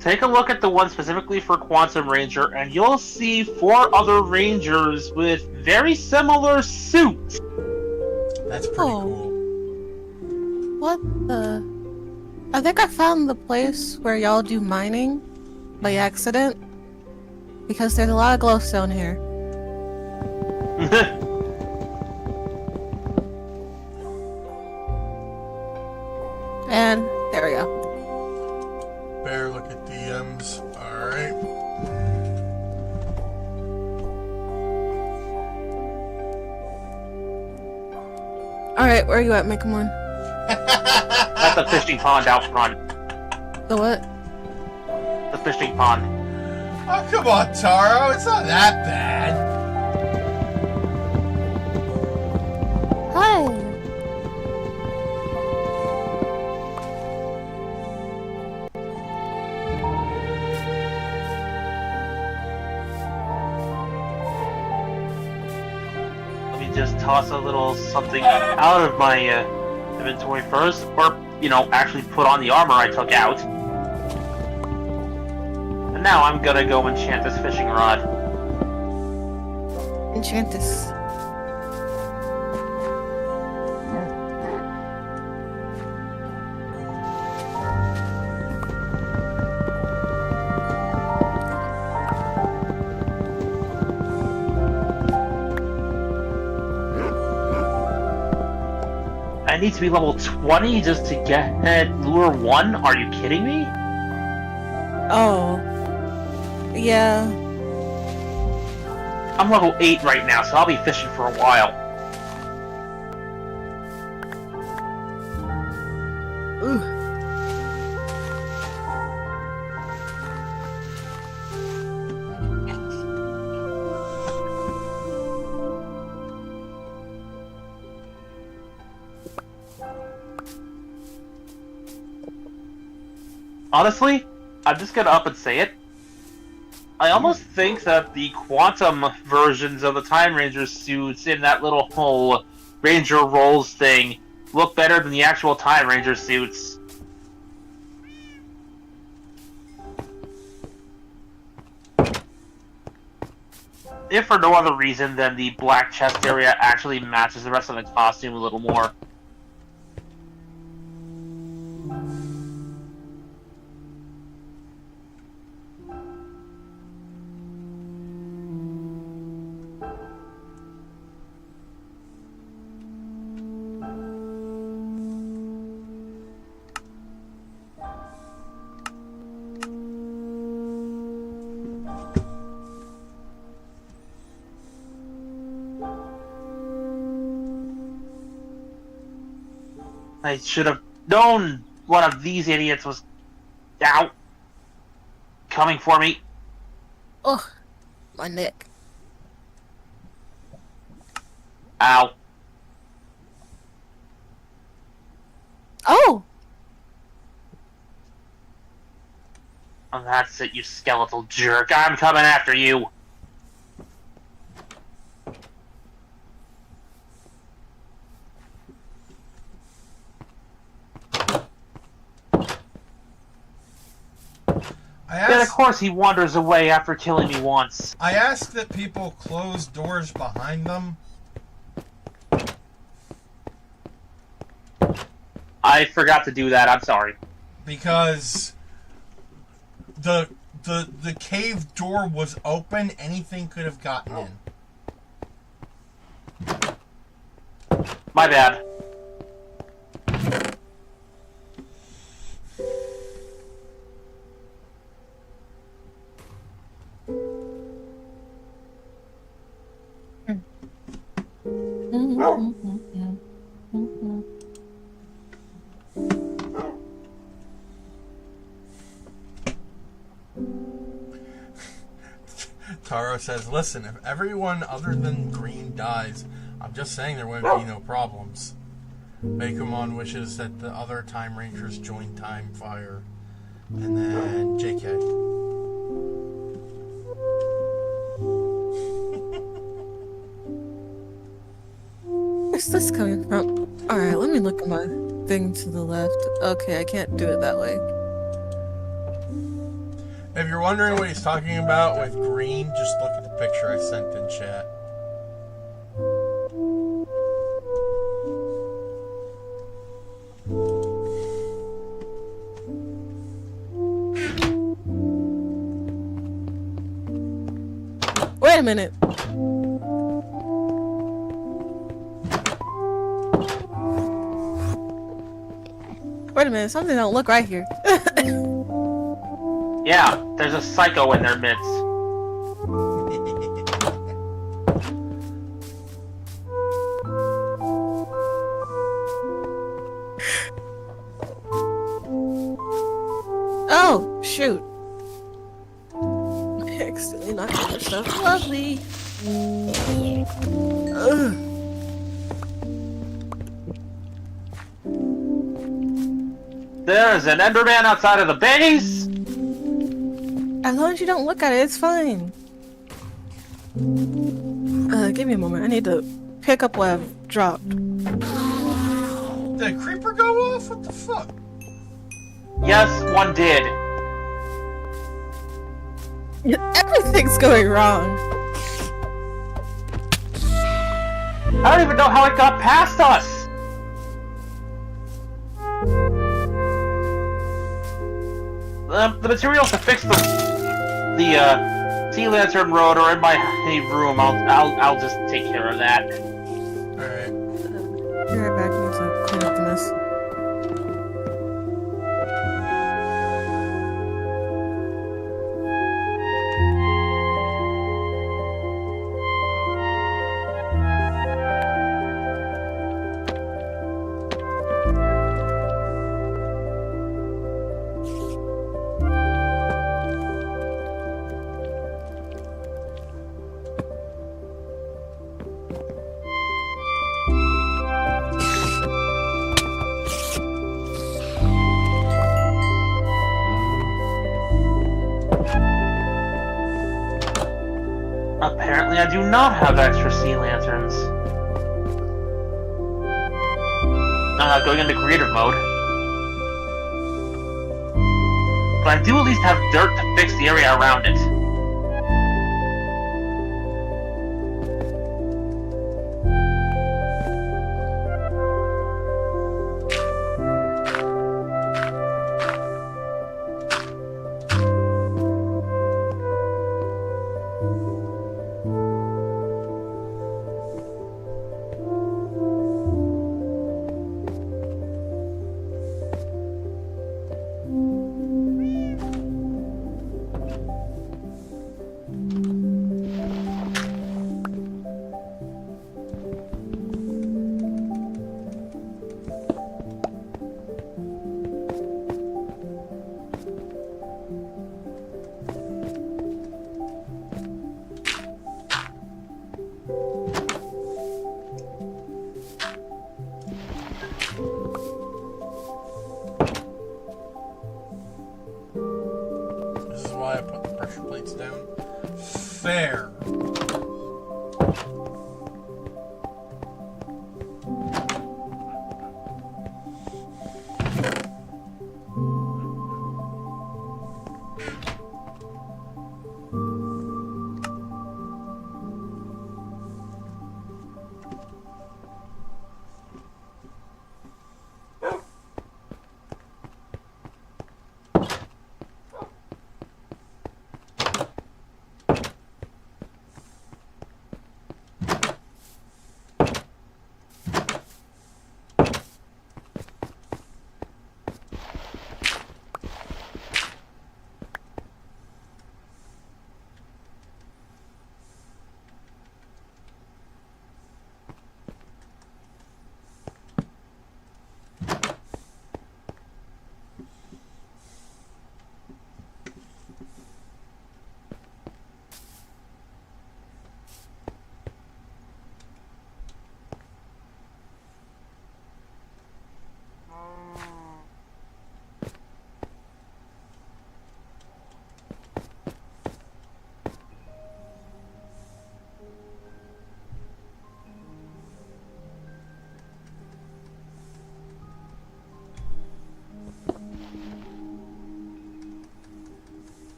take a look at the one specifically for Quantum Ranger, and you'll see 4 other Rangers with very similar suits. That's pretty cool. What the? I think I found the place where y'all do mining by accident. Because there's a lot of glowstone here. And there we go. Bear, look at DMs. Alright. Alright, where are you at, Mekamon? At the fishing pond out front. The what? The fishing pond. Oh, come on, Taro. It's not that bad. Hi! Let me just toss a little something out of my inventory first, or, actually put on the armor I took out. And now I'm gonna go enchant this fishing rod. Enchantus. I need to be level 20 just to get Lure 1? Are you kidding me? Oh. Yeah. I'm level 8 right now, so I'll be fishing for a while. Ooh. Honestly, I'm just gonna up and say it. I almost think that the quantum versions of the Time Ranger suits in that little whole Ranger Rolls thing look better than the actual Time Ranger suits. If for no other reason than the black chest area actually matches the rest of the costume a little more. I should have known one of these idiots was out coming for me. Ugh. My neck. Ow. Oh! Oh, that's it, you skeletal jerk. I'm coming after you. And of course he wanders away after killing me once. I ask that people close doors behind them. I forgot to do that, I'm sorry. Because the cave door was open, anything could have gotten in. My bad. Taro says, listen, if everyone other than Green dies, I'm just saying there won't be no problems. Bakumon wishes that the other Time Rangers join Time Fire. And then JK. Where's this coming from? Alright, let me look at my thing to the left. Okay, I can't do it that way. wondering what he's talking about with green, just look at the picture I sent in chat. Wait a minute. Wait a minute, something don't look right here. Yeah, there's a psycho in their midst. Oh, shoot. I accidentally knocked over stuff. Lovely. Ugh. There's an Enderman outside of the base! As long as you don't look at it, it's fine. Give me a moment. I need to pick up what I've dropped. Did a creeper go off? What the fuck? Yes, one did. Everything's going wrong. I don't even know how it got past us! The materials to fix the sea lantern road are in my room. I'll just take care of that. Alright. Be right back. I need to clean up the mess. Apparently I do not have extra sea lanterns. Going into creative mode. But I do at least have dirt to fix the area around it. This is why I put the pressure plates down. Fair.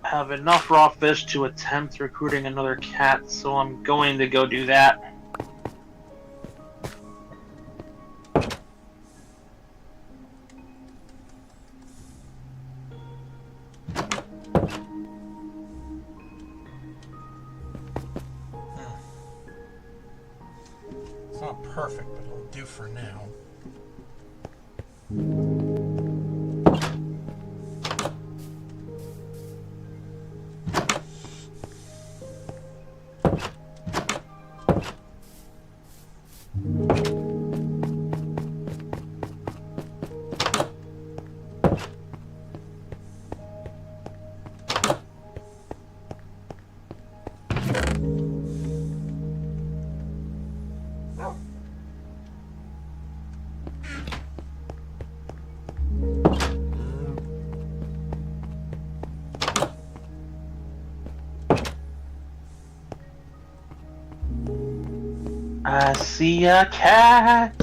have enough raw fish to attempt recruiting another cat, so I'm going to go do that. It's not perfect, but it'll do for now. I see a cat.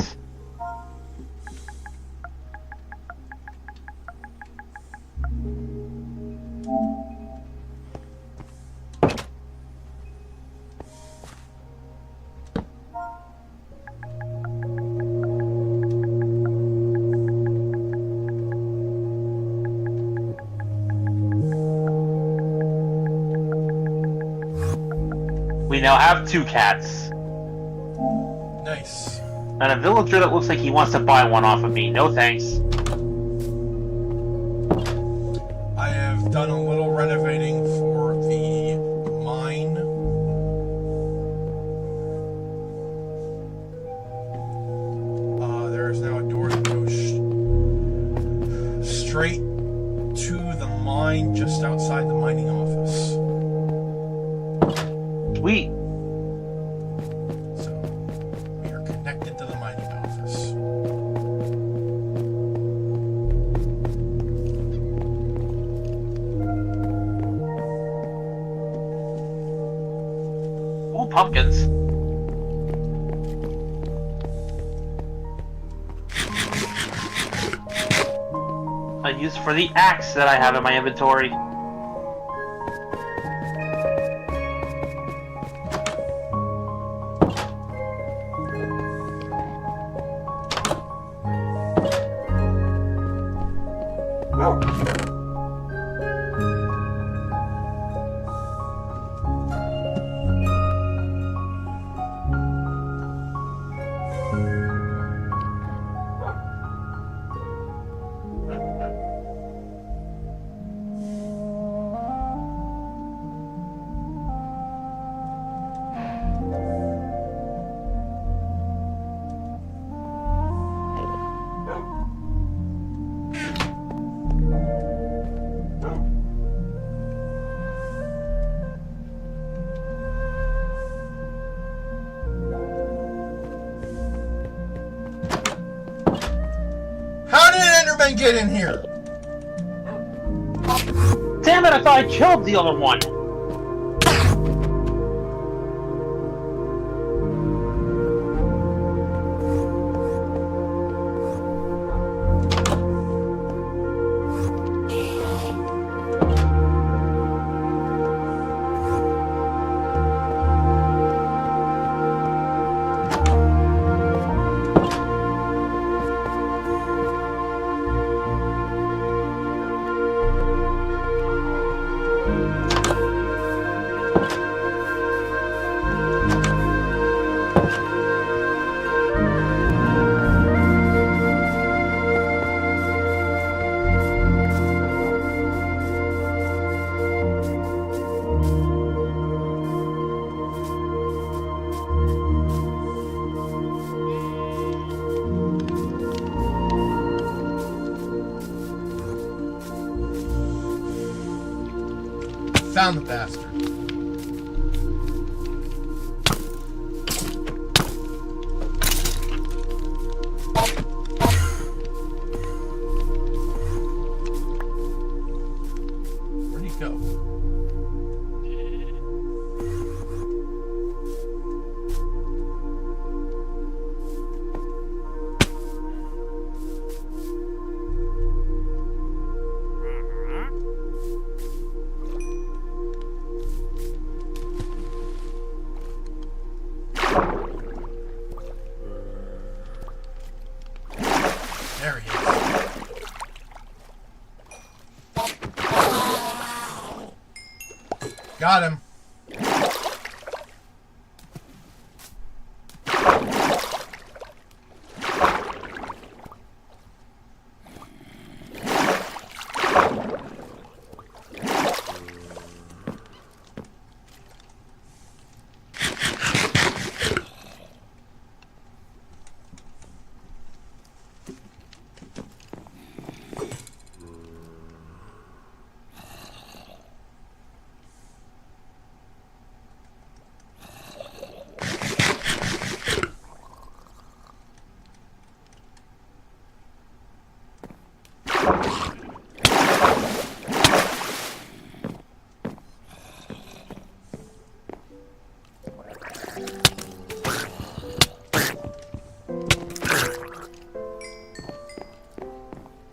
We now have 2 cats. Nice. And a villager that looks like he wants to buy one off of me. No thanks. I have done a little renovating for the mine. There's now a door that goes straight to the mine just outside the mining office. Sweet. So we are connected to the mining office. Ooh, pumpkins. I use for the axe that I have in my inventory. How did Enderman get in here? Damn it, I thought I killed the other one. Found the bastard. Where'd he go? Got him.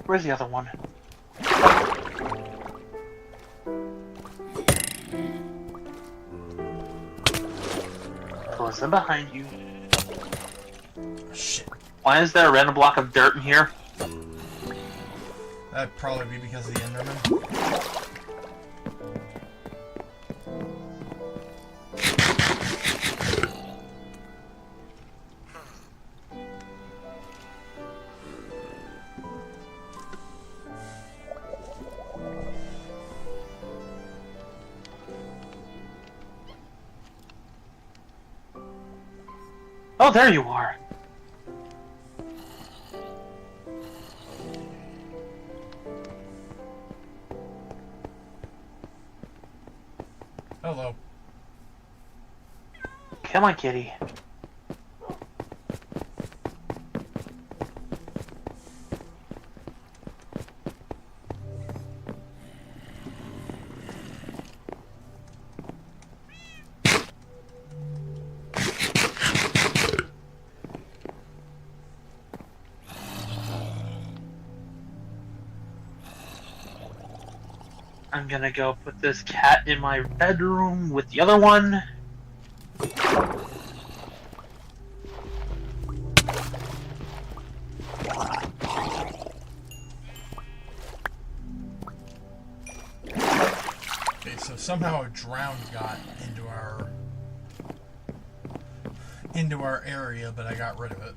Where's the other one? Close them behind you. Oh, shit. Why is there a random block of dirt in here? That'd probably be because of the Enderman. Oh, there you are. Hello. Come on, kitty. I'm gonna go put this cat in my bedroom with the other one. Okay, so somehow a drowned got into our area, but I got rid of it.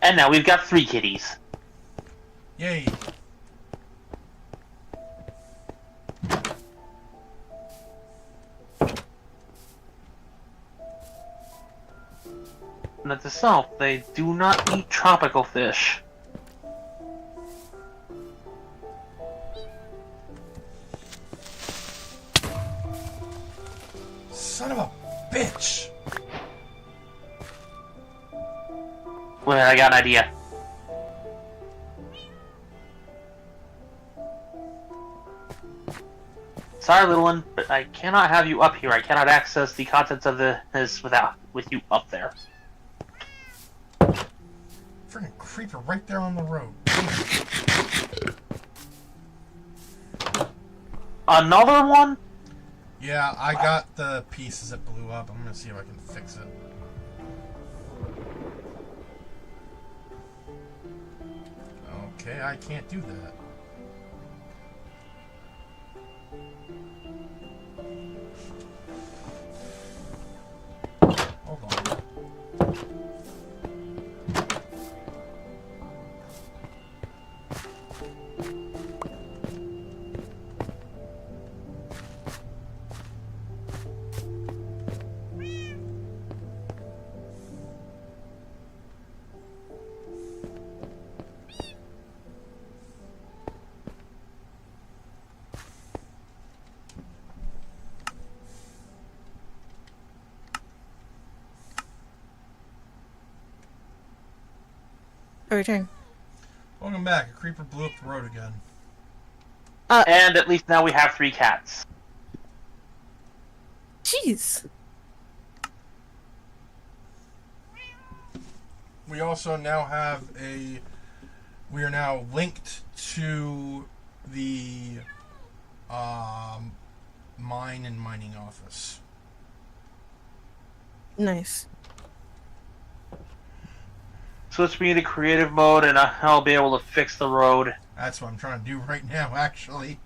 And now we've got 3 kitties. Yay. Note to self, they do not eat tropical fish. Son of a bitch. Wait, I got an idea. Sorry, little one, but I cannot have you up here. I cannot access the contents of this with you up there. Freaking creeper right there on the road. Another one? Yeah, I got the pieces that blew up. I'm gonna see if I can fix it. Okay, I can't do that. Hold on. Return. Welcome back. A creeper blew up the road again. And at least now we have 3 cats. Jeez. we also now have we are now linked to the mine and mining office. Nice. Switch me to creative mode, and I'll be able to fix the road. That's what I'm trying to do right now, actually.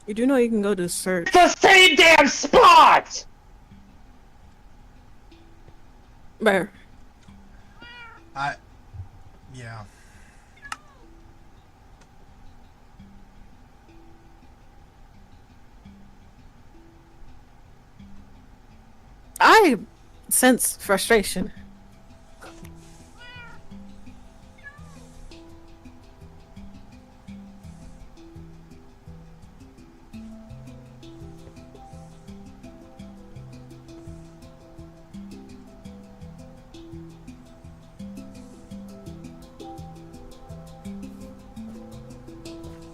You do know you can go to search. It's the same damn spot! Where? Yeah. I sense frustration.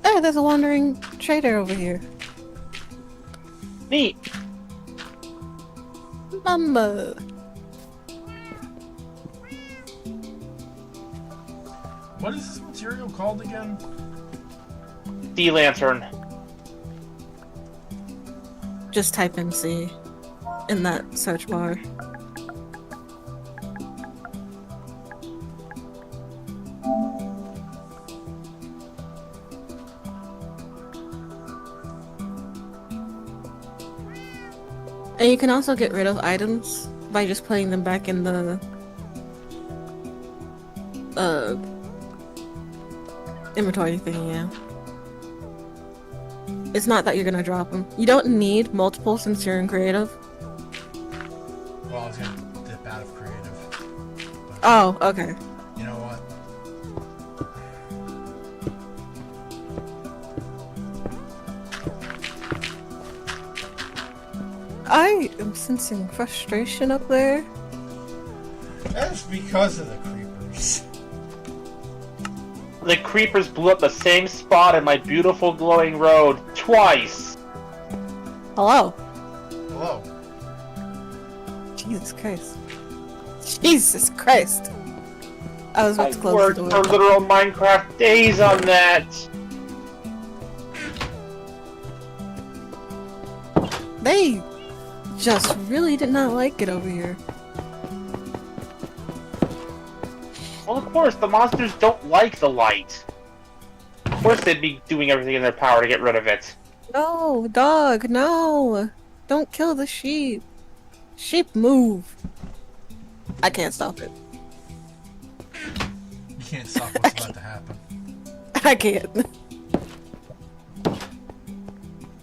Hey, there's a wandering trader over here. Neat. Mama. What is this material called again? D lantern. Just type in C in that search bar. And you can also get rid of items by just putting them back in the inventory thing, yeah. It's not that you're gonna drop them. You don't need multiple since you're in creative. Well, I was gonna dip out of creative. But Oh, okay. you know what? I am sensing frustration up there. That's because of the creepers. The creepers blew up the same spot in my beautiful glowing road twice. Hello. Hello. Jesus Christ. Jesus Christ. I was about I to close worked the for door. literal Minecraft days on that. They just really did not like it over here. Well, of course, the monsters don't like the light. Of course they'd be doing everything in their power to get rid of it. No, dog, no. Don't kill the sheep. Sheep move. I can't stop it. You can't stop what's about to happen. I can't.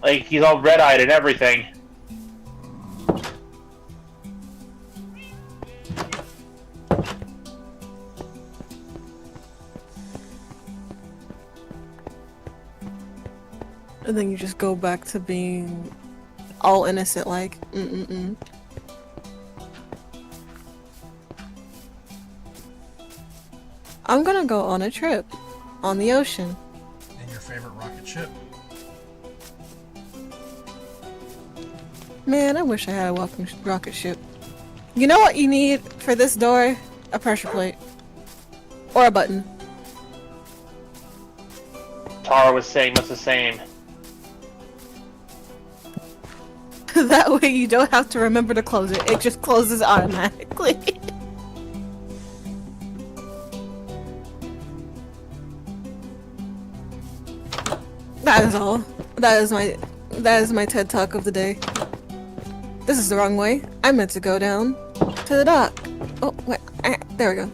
Like, he's all red-eyed and everything. And then you just go back to being all innocent, like, mm-mm-mm. I'm gonna go on a trip on the ocean. And your favorite rocket ship? Man, I wish I had a welcome rocket ship. You know what you need for this door? A pressure plate. Or a button. Tara was saying much the same. That way you don't have to remember to close it. It just closes automatically. That is all. That is my TED Talk of the day. This is the wrong way. I meant to go down to the dock. Oh, wait. There we go.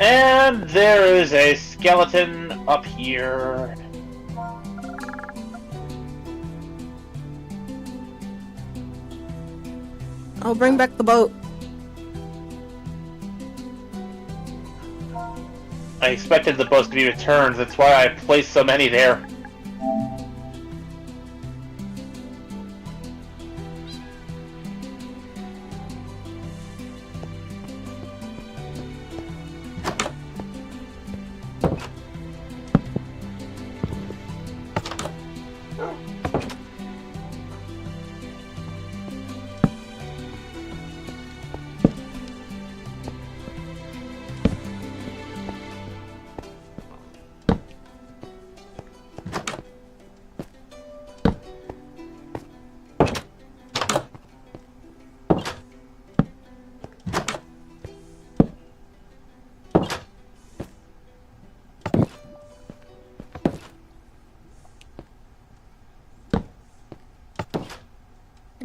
And there is a skeleton up here. I'll bring back the boat. I expected the boats to be returned, that's why I placed so many there.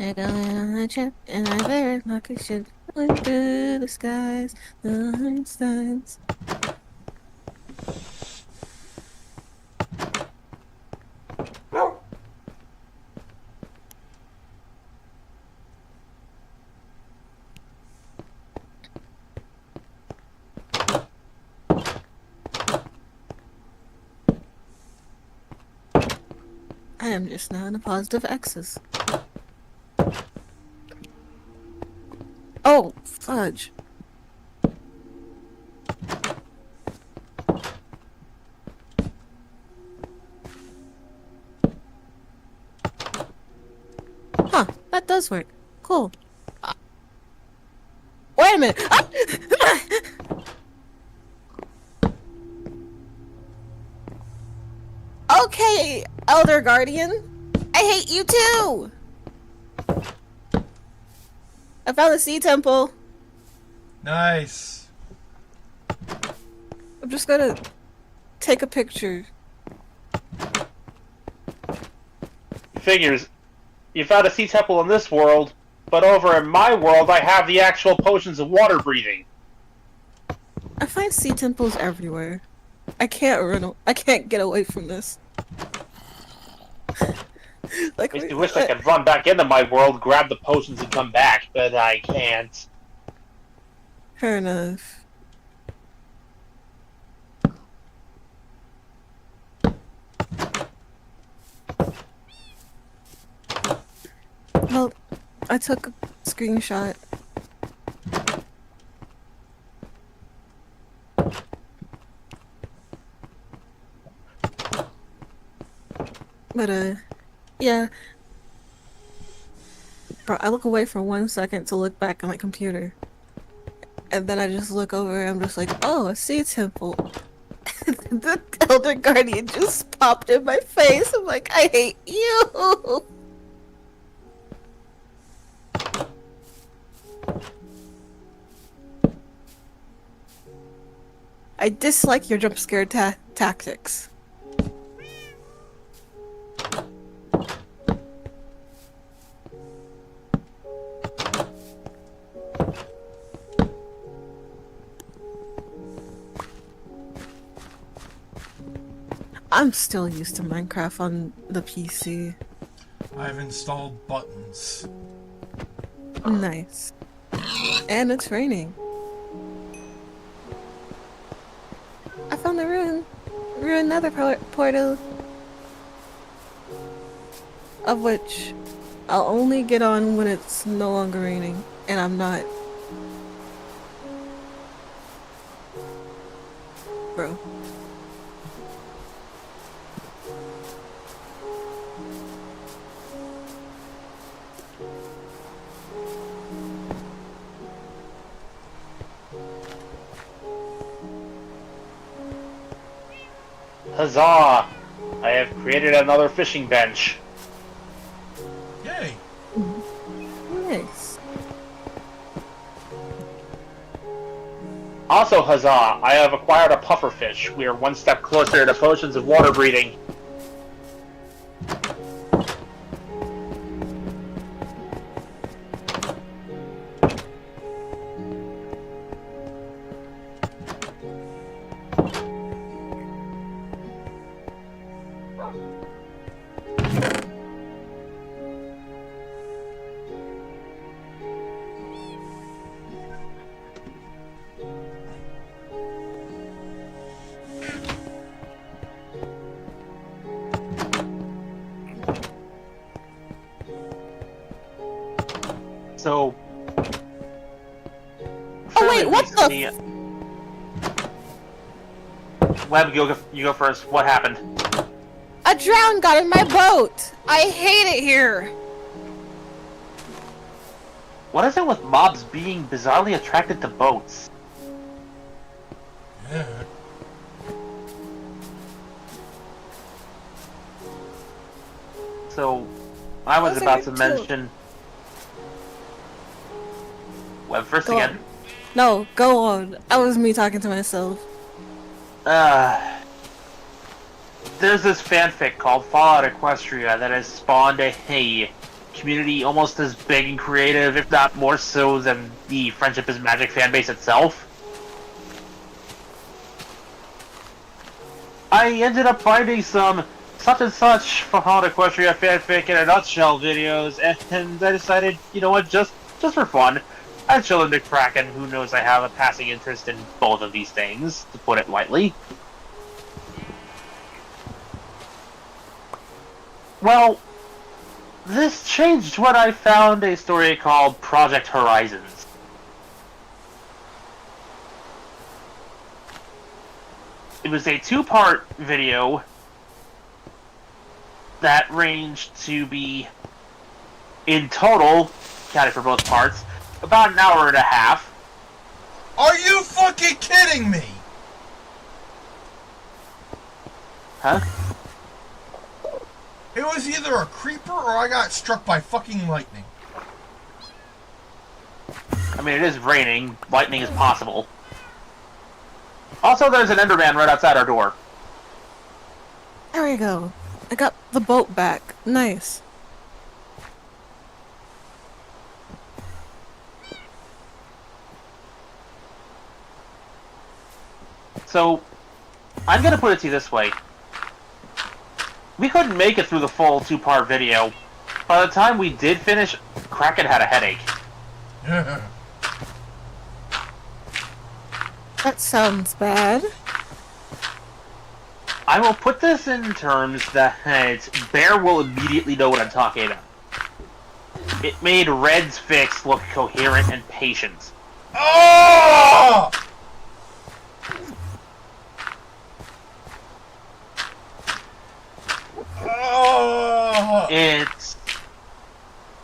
I go on a trip and I bear like a ship going through the skies, the Einsteins. I am just now in a positive axis. Oh, fudge. Huh, that does work. Cool. Wait a minute! Ah! Okay, Elder Guardian. I hate you too! I found the sea temple. Nice. I'm just gonna take a picture. Figures. You found a sea temple in this world, but over in my world, I have the actual potions of water breathing. I find sea temples everywhere. I can't get away from this. Like, I wish I could run back into my world, grab the potions, and come back, but I can't. fair enough. Well, I took a screenshot. But, yeah. Bro, I look away for 1 second to look back on my computer. And then I just look over and I'm just like, oh, a sea temple. The Elder Guardian just popped in my face. I'm like, I hate you! I dislike your jump scare tactics. I'm still used to Minecraft on the PC. I've installed buttons. Nice. And it's raining. I found the ruined nether portal. Of which I'll only get on when it's no longer raining. And I'm not. Bro. Huzzah! I have created another fishing bench. Yay! Nice. Also, huzzah! I have acquired a pufferfish. We are one step closer to potions of water breathing. So... Oh wait, what the Web, you go first. What happened? A drown got in my boat! I hate it here! What is it with mobs being bizarrely attracted to boats? Yeah. So, I was Those are about to too. mention... Web first Go again. on. No, go on. That was me talking to myself. There's this fanfic called Fallout Equestria that has spawned a community almost as big and creative, if not more so, than the Friendship is Magic fanbase itself. I ended up finding some such and such Fallout Equestria fanfic in a nutshell videos, and I decided, you know what, just for fun, I'd chill into Kraken, who knows I have a passing interest in both of these things, to put it lightly. Well, this changed when I found a story called Project Horizons. It was a two-part video that ranged to be, in total, counted for both parts, about an hour and a half. Are you fucking kidding me? Huh? It was either a creeper or I got struck by fucking lightning. I mean, it is raining. Lightning is possible. Also, there's an Enderman right outside our door. There we go. I got the boat back. Nice. So, I'm gonna put it to you this way. We couldn't make it through the full two-part video. By the time we did finish, Kraken had a headache. That sounds bad. I will put this in terms that Bear will immediately know what I'm talking about. It made Red's fix look coherent and patient. Oh! Oh!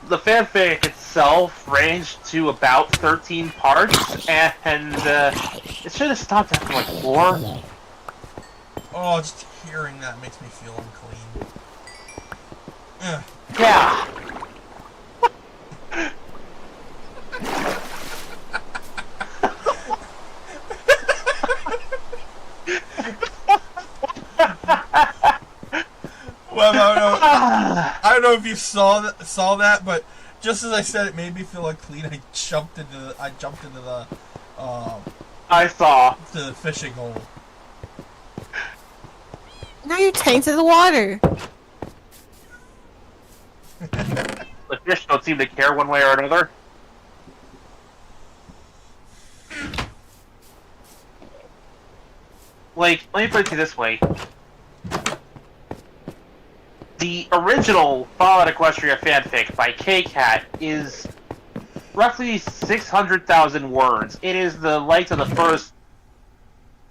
The fanfic itself ranged to about 13 parts, and it should have stopped after like 4. Oh, just hearing that makes me feel unclean. Ugh. Yeah. Well, I don't know if you saw that, but just as I said, it made me feel unclean. I jumped into the I saw. to the fishing hole. Now you're tainted the water. The fish don't seem to care one way or another. Like, let me put it to you this way. The original Fallout Equestria fanfic by K-Cat is roughly 600,000 words. It is the length of the first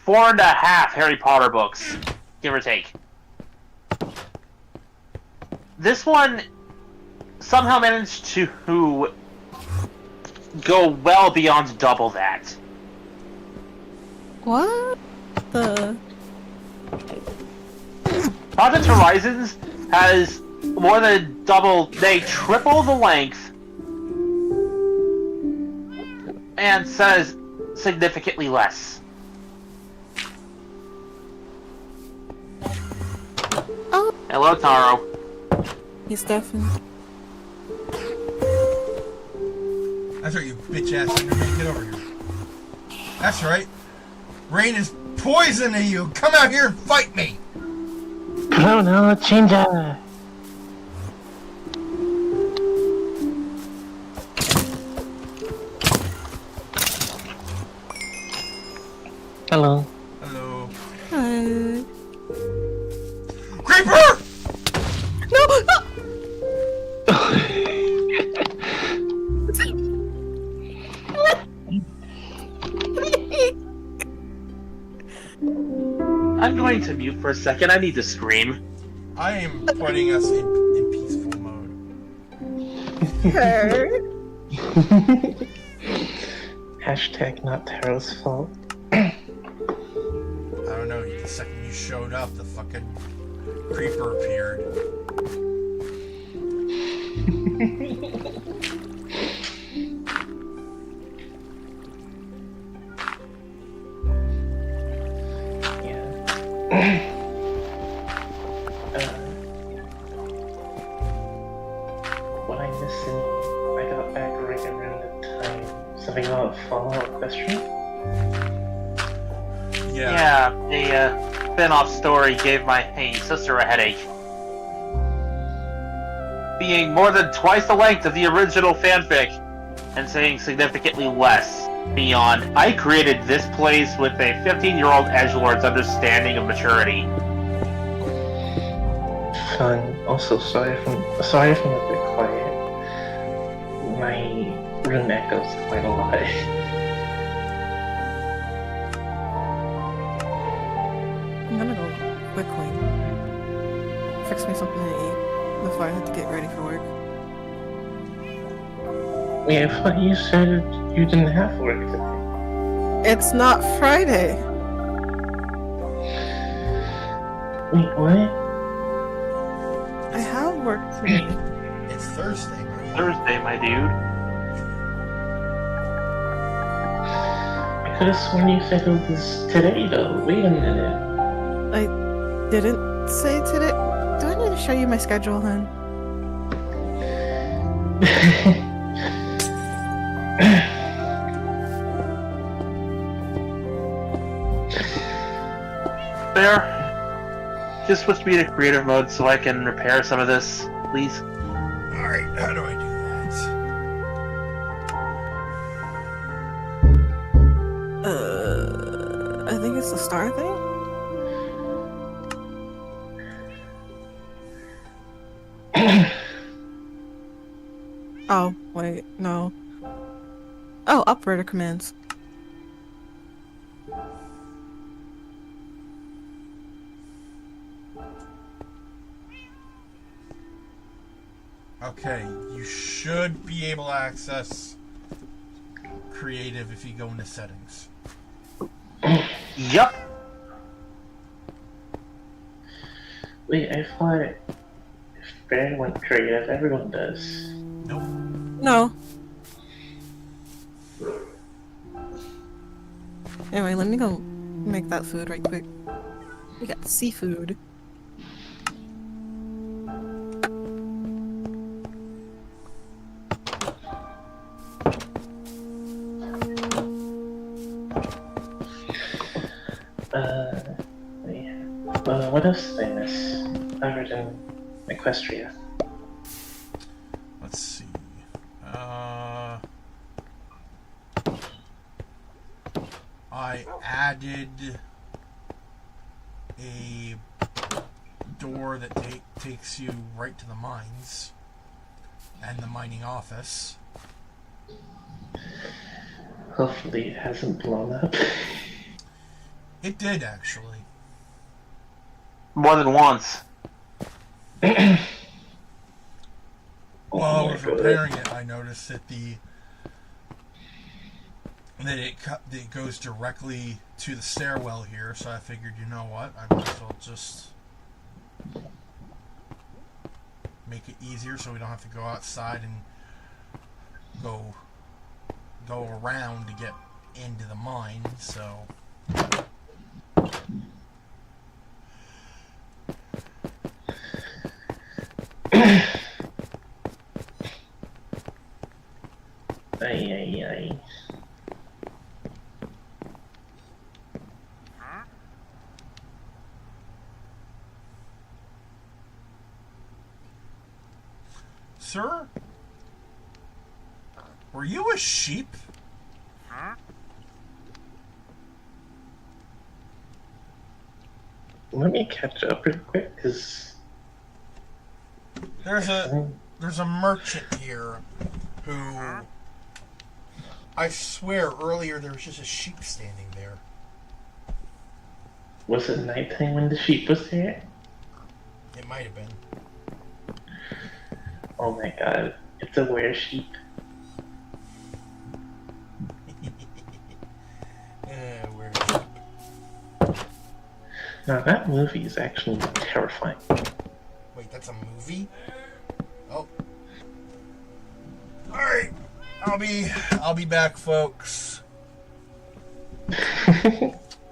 4.5 Harry Potter books, give or take. This one somehow managed to go well beyond double that. What the? Project Horizons has more than double, they triple the length, and says significantly less. Oh, Hello, Taro. he's deafened. That's right, you bitch ass Enderman. Get over here. That's right. Rain is poison to you. Come out here and fight me. Oh no, Chinja! Hello. Hello. Hi. Creeper! No! I'm going to mute for a second. I need to scream. I am putting us in peaceful mode. Hashtag not Taro's fault. I don't know. The second you showed up, the fucking creeper appeared. What I Something about Fallout Equestria? Yeah. Yeah, a spin-off story gave my sister a headache. Being more than twice the length of the original fanfic, and saying significantly less beyond, I created this place with a 15-year-old edgelord's understanding of maturity. Fun. Also, sorry if I'm a bit quiet. My room echoes quite a lot. I'm gonna go quickly fix me something to eat before I have to get ready for work. Wait, I thought you said you didn't have work today. It's not Friday. Wait, what? I have work today. It's Thursday, right? Thursday, my dude. I could have sworn you said it was today, though. Wait a minute. I didn't say today. Do I need to show you my schedule, hun? There. Just switch me to creative mode so I can repair some of this, please. Alright, how do I do that? I think it's the star thing. Oh, wait, no. Oh, operator commands. Okay, you should be able to access creative if you go into settings. Yup. Wait, I thought if Bear went creative, everyone does. Nope. No. Anyway, let me go make that food right quick. We got seafood. What else did I miss? Other than Equestria. Let's see. I added a door that takes you right to the mines and the mining office. Hopefully it hasn't blown up. It did, actually. More than once. While I Oh was my God. repairing it, I noticed that it goes directly to the stairwell here. So I figured, you know what, I might as well just make it easier, so we don't have to go outside and go around to get into the mine. So. Ay. Sir? Were you a sheep? Let me catch up real quick, because... There's a merchant here who, I swear earlier there was just a sheep standing there. Was it nighttime when the sheep was there? It might have been. Oh my god, it's a were sheep. Where? Now that movie is actually terrifying. Wait, that's a movie? Oh. Alright. I'll be back, folks.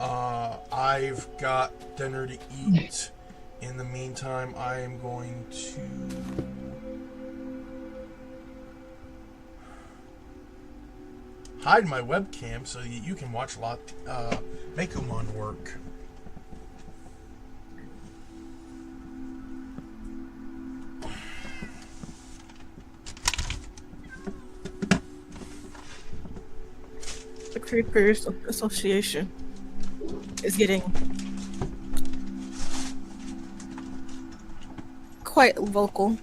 I've got dinner to eat. In the meantime, I am going to hide my webcam so that you can watch Mekumon work. The Creepers Association is getting quite vocal.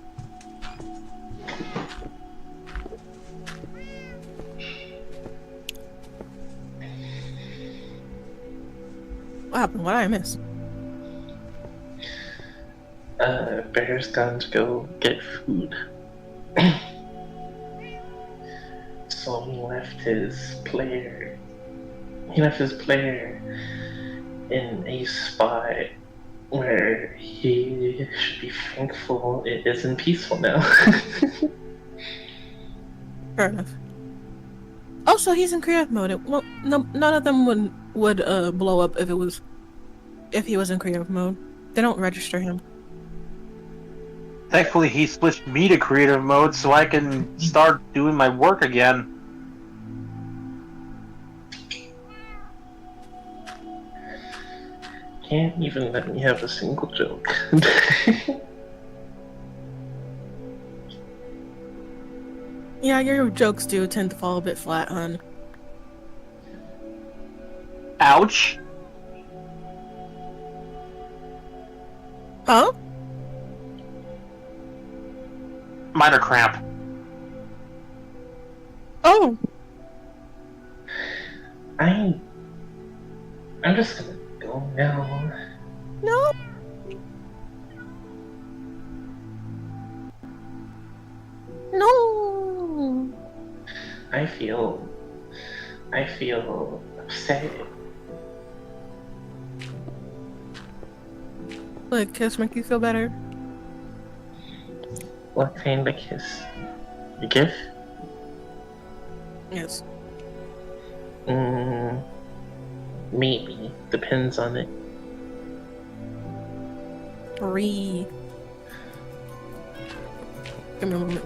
What happened? What did I miss? Bear's gone to go get food. So he left his player. He left his player in a spot where he should be thankful it isn't peaceful now. Fair enough. Also, he's in creative mode. Well, no, none of them would blow up if he was in creative mode. They don't register him. Thankfully, he switched me to creative mode so I can start doing my work again. Can't even let me have a single joke. Yeah, your jokes do tend to fall a bit flat, hon. Ouch. Huh? Minor cramp. Oh, I'm just gonna go now. no. No. I feel upset. Would a kiss make you feel better? What kind of kiss? A gift? Yes. Maybe. Depends on it. Breathe. Give me a moment.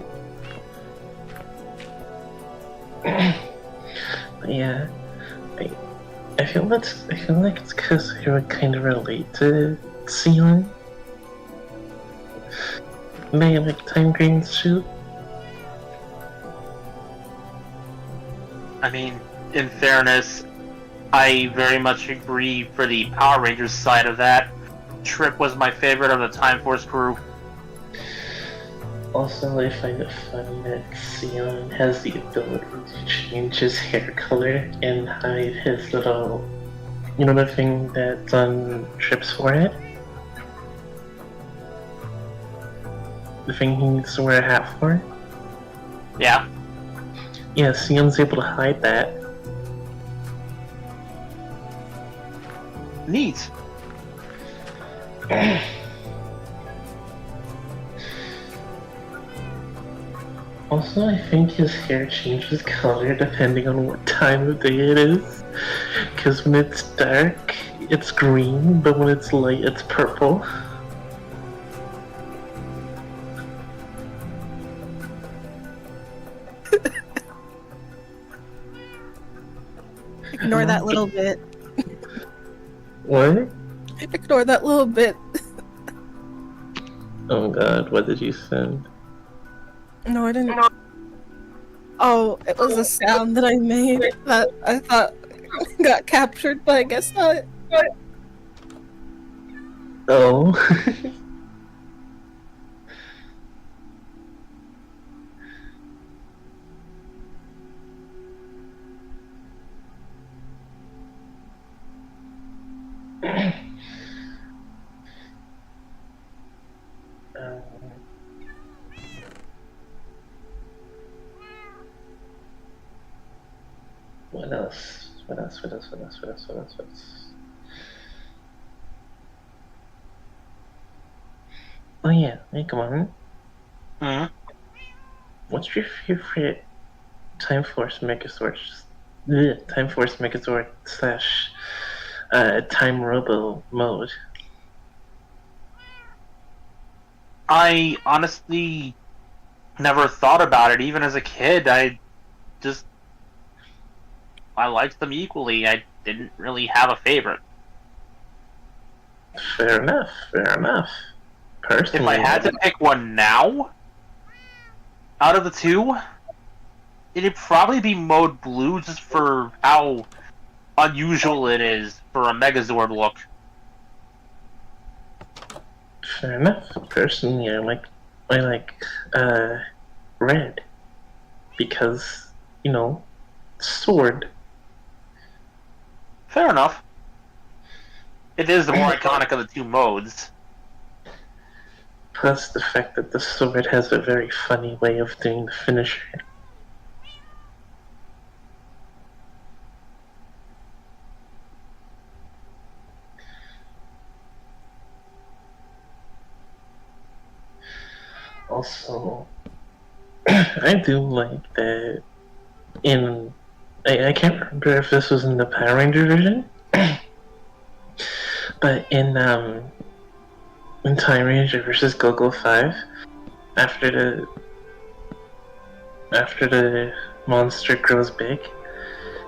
But yeah, I feel like it's because I would kind of relate to Sion. They like time grains too. I mean, in fairness, I very much agree for the Power Rangers side of that. Trip was my favorite of the Time Force crew. Also, I find it funny that Sion has the ability to change his hair color and hide his little, the thing that's on Trip's forehead? The thing he needs to wear a hat for? Yeah. Yeah, Sion's able to hide that. Neat. Also, I think his hair changes color depending on what time of day it is. Because when it's dark, it's green, but when it's light, it's purple. Ignore that little bit. What? Ignore that little bit. Oh god, what did you send? No, I didn't. Oh, it was a sound that I made that I thought got captured, but I guess not. Oh. What else? What else? What else? What else? What else? What else? What else? Oh yeah, hey, come on. Hmm. What's your favorite Time Force Megazord? Time Force Megazord slash Time Robo mode. I honestly never thought about it. Even as a kid, I just I liked them equally. I didn't really have a favorite. Fair enough. Fair enough. If I Personally, had to pick one now, out of the two, it'd probably be Mode Blue just for how unusual it is for a Megazord look. fair enough. Personally, I like red because sword. Fair enough. It is the more iconic of the two modes. Plus the fact that the sword has a very funny way of doing the finisher. Also, I do like that in. I can't remember if this was in the Power Ranger version, but in Time Ranger versus Go-Go 5, after the monster grows big,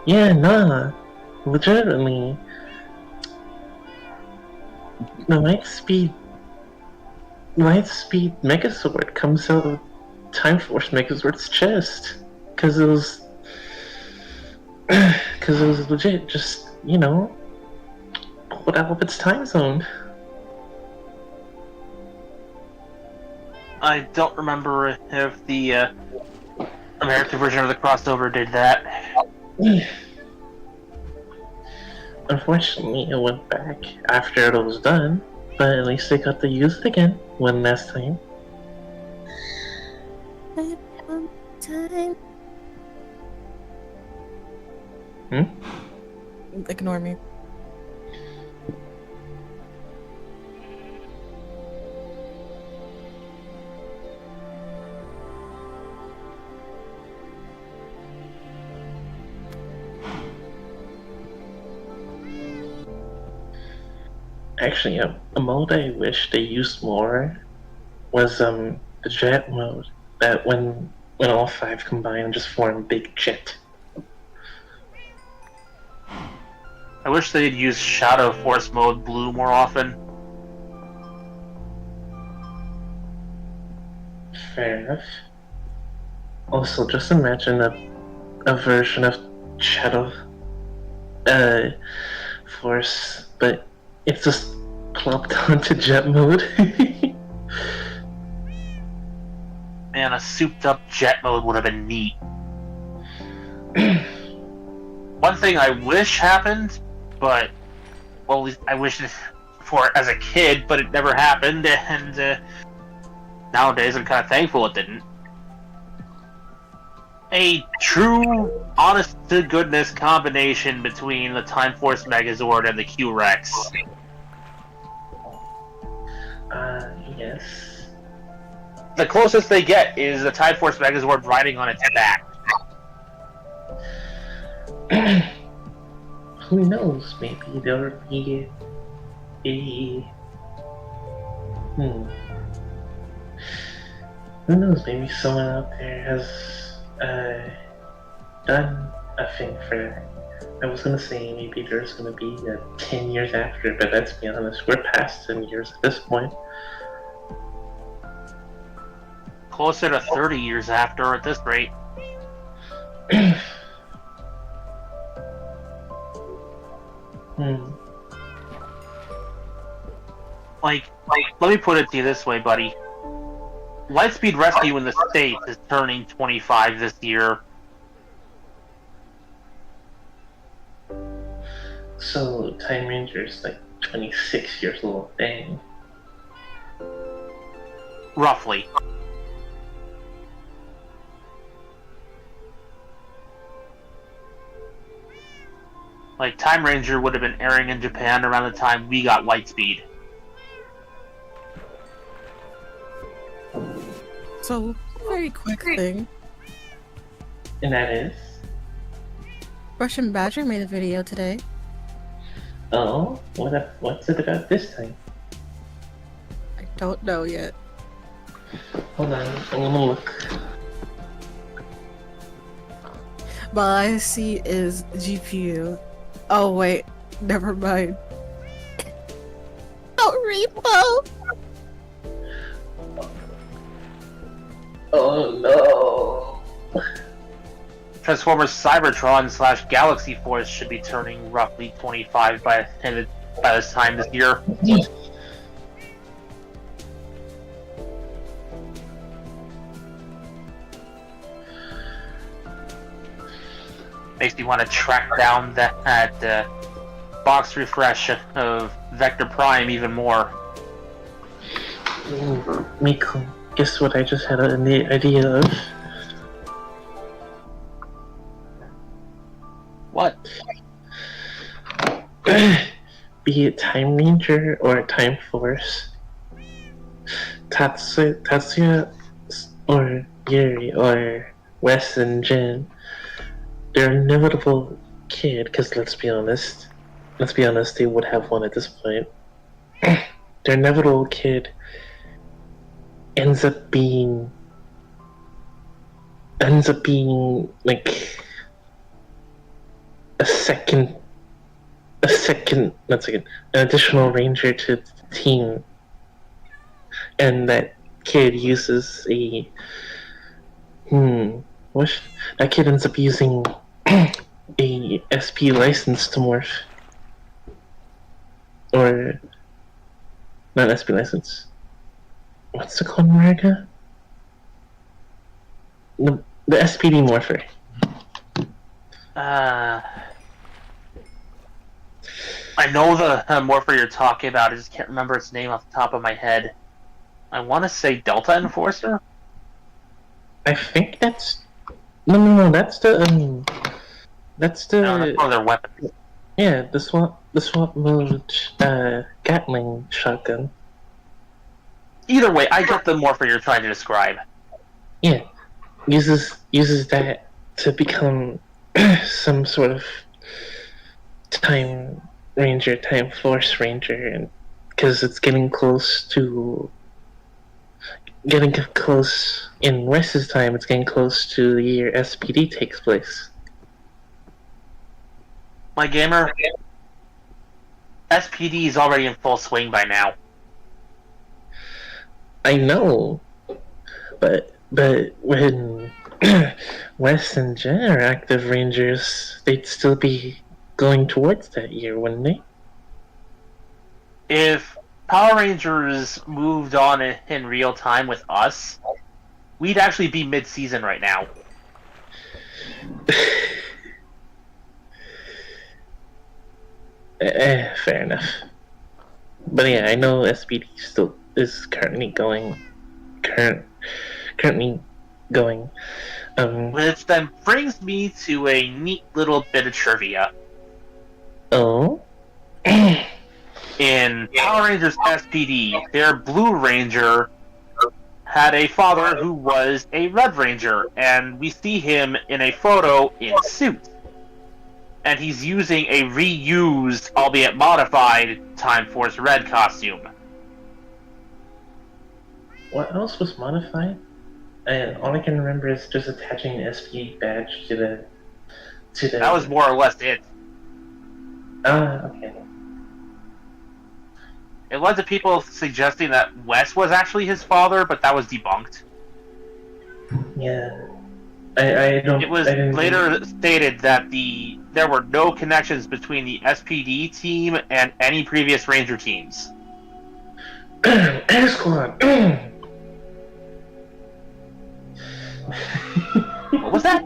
yeah, nah, legitimately, the Lightspeed Megazord comes out of Time Force Megazord's chest, because it was legit just, pulled out of its time zone. I don't remember if the American version of the crossover did that. Unfortunately, it went back after it was done, but at least they got to use it again one last time. Time. Ignore me. Actually, a mode I wish they used more was the jet mode. That when all five combine and just form big jet. I wish they'd use Shadow Force Mode Blue more often. Fair enough. Also, just imagine a version of Shadow Force, but it's just plopped onto jet mode. Man, a souped up jet mode would have been neat. One thing I wish happened, but well, at least I wished it for it as a kid, but it never happened, and nowadays I'm kind of thankful it didn't. A true, honest-to-goodness combination between the Time Force Megazord and the Q-Rex. Yes. The closest they get is the Time Force Megazord riding on its back. Who knows? Maybe there'll be a. Who knows? Maybe someone out there has done a thing for that. I was gonna say maybe there's gonna be 10 years after, but let's be honest, we're past 10 years at this point. Closer to 30 years after at this rate. Like, let me put it to you this way, buddy. Lightspeed Rescue in the States is turning 25 this year. So Time Ranger's like 26 years old, dang. Roughly. Like, Time Ranger would have been airing in Japan around the time we got Lightspeed. So, very quick thing. And that is? Russian Badger made a video today. Oh, what's it about this time? I don't know yet. Hold on, I'm gonna look. but all I see is GPU. Oh wait, never mind. Oh, Repo! Oh no. Transformers Cybertron slash Galaxy Force should be turning roughly 25 by this time this year. Makes me want to track down that box refresh of Vector Prime even more. Miko, guess what I just had an idea of? What? Be it Time Ranger or Time Force, Tatsuya or Yuri or Wes and Jin, their inevitable kid, because let's be honest, they would have one at this point. Their inevitable kid ends up being like an additional ranger to the team, and that kid uses that kid ends up using a SP license to morph, or not SP license. What's the called, America? The SPD morpher. I know the morpher you're talking about. I just can't remember its name off the top of my head. I want to say Delta Enforcer? I think that's no. That's the No, that's one of their weapons. yeah, the swap mode Gatling shotgun. Either way, I get the morpher you're trying to describe. Yeah, uses that to become some sort of time ranger, time force ranger, and because it's getting close in West's time, it's getting close to the year SPD takes place. My gamer, SPD is already in full swing by now. I know, but when Wes and Jen are active rangers, they'd still be going towards that year, wouldn't they? If Power Rangers moved on in real time with us, we'd actually be mid-season right now. Fair enough. But yeah, I know SPD still is currently going. Which then brings me to a neat little bit of trivia. Oh? In Power Rangers SPD, their Blue Ranger had a father who was a Red Ranger, and we see him in a photo in suit. And he's using a reused, albeit modified, Time Force Red costume. What else was modified? And all I can remember is just attaching an SPD badge to the. That was more or less it. Okay. It led to people suggesting that Wes was actually his father, but that was debunked. Yeah. I don't. It was later stated that there were no connections between the SPD team and any previous Ranger teams. Air Squad! What was that?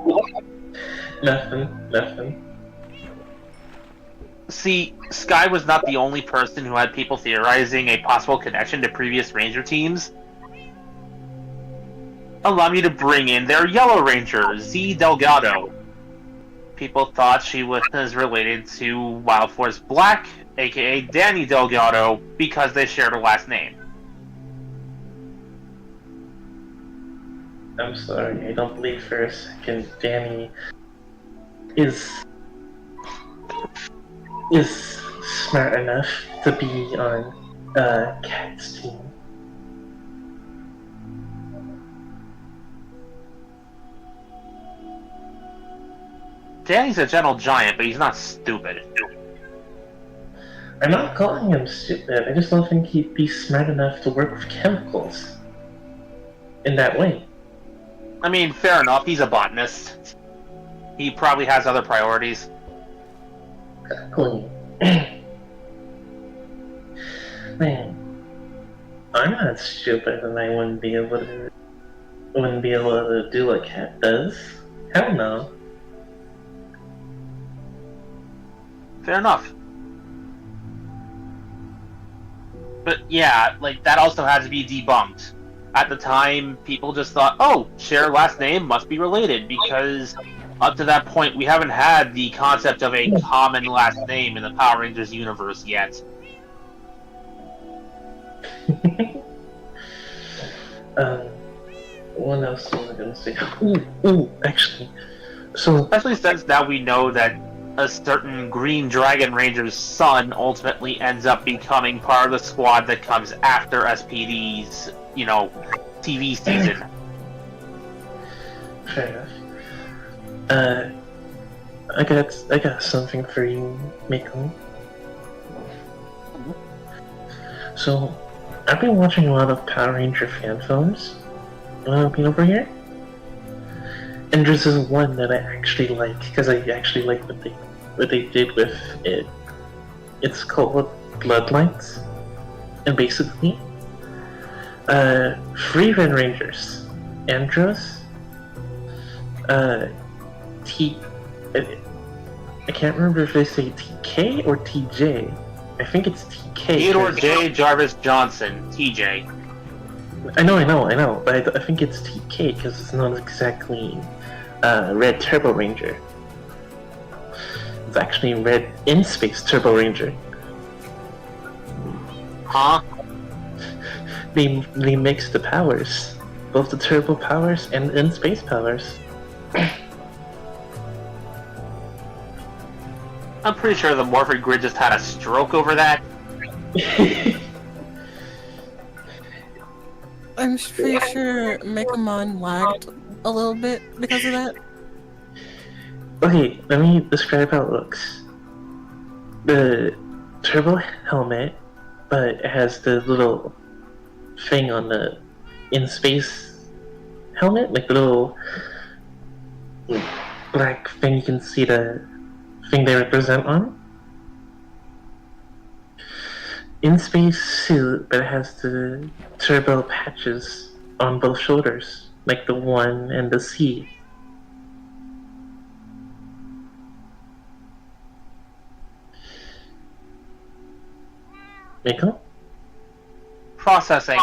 Nothing. See, Sky was not the only person who had people theorizing a possible connection to previous Ranger teams. Allow me to bring in their Yellow Ranger, Z Delgado. People thought she was related to Wild Force Black, aka Danny Delgado, because they shared a last name. I'm sorry, I don't believe for a second Danny is smart enough to be on Cat's team. Danny's a gentle giant, but he's not stupid. I'm not calling him stupid. I just don't think he'd be smart enough to work with chemicals in that way. I mean, fair enough. He's a botanist. He probably has other priorities. Exactly. Man, I'm not stupid, and I wouldn't be able to do what Cat does. Hell no. Fair enough. But yeah, like, that also had to be debunked. At the time, people just thought, oh, share last name must be related, because up to that point, we haven't had the concept of a common last name in the Power Rangers universe yet. What else was I gonna say? Ooh, actually. So, Especially since now we know that a certain Green Dragon Ranger's son ultimately ends up becoming part of the squad that comes after SPD's, TV season. fair enough. I got something for you, Miko. So, I've been watching a lot of Power Ranger fan films over here. And there's this one that I actually like, because I actually like what they did with it. It's called Bloodlines. And basically, 3 Red Rangers. Andros, I can't remember if they say TK or TJ. I think it's TK. Theodore J. Jarvis Johnson, TJ. I know, but I think it's TK because it's not exactly Red Turbo Ranger. It's actually Red In Space Turbo Ranger. Huh? They mix the powers, both the turbo powers and in space powers. I'm pretty sure the Morphin Grid just had a stroke over that. I'm pretty sure Megamon lagged a little bit because of that. Okay, let me describe how it looks. The turbo helmet, but it has the little thing on the in space helmet, like the little black thing you can see the thing they represent on. In space suit, but it has the turbo patches on both shoulders, like the 1 and the C. Miko? Processing.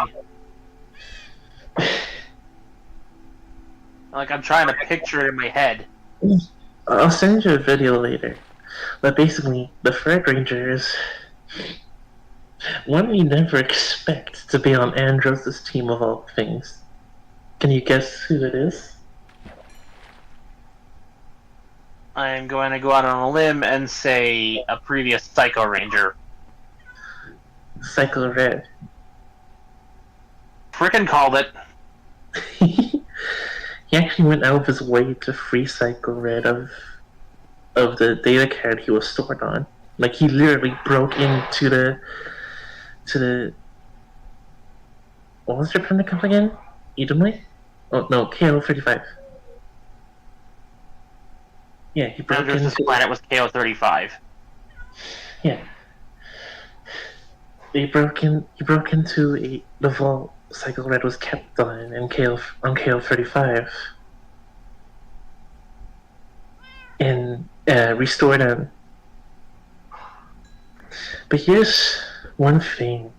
Like, I'm trying to picture it in my head. I'll send you a video later. But basically, the Fred Ranger is one we never expect to be on Andros' team of all things. Can you guess who it is? I'm going to go out on a limb and say a previous Psycho Ranger. Psycho Red. Frickin' called it. He actually went out of his way to free Psycho Red of the data card he was stored on. Like, he literally broke into the what was their planet called again? Edomite? Oh no, KO-35. Yeah, he broke Andros' into planet was KO-35. Yeah. He broke into the vault Psycho Red was kept on KO-35 and restored him. But here's one thing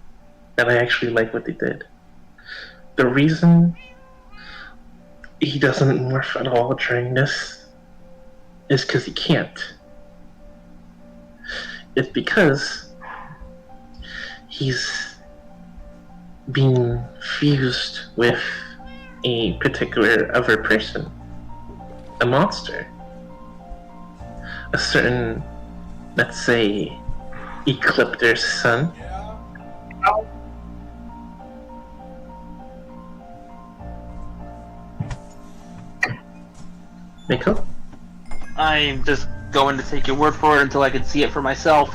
that I actually like what they did. The reason he doesn't morph at all during this is because he can't. It's because he's being fused with a particular other person, a monster, a certain, let's say, Eclipter's son. Miko? I'm just going to take your word for it until I can see it for myself.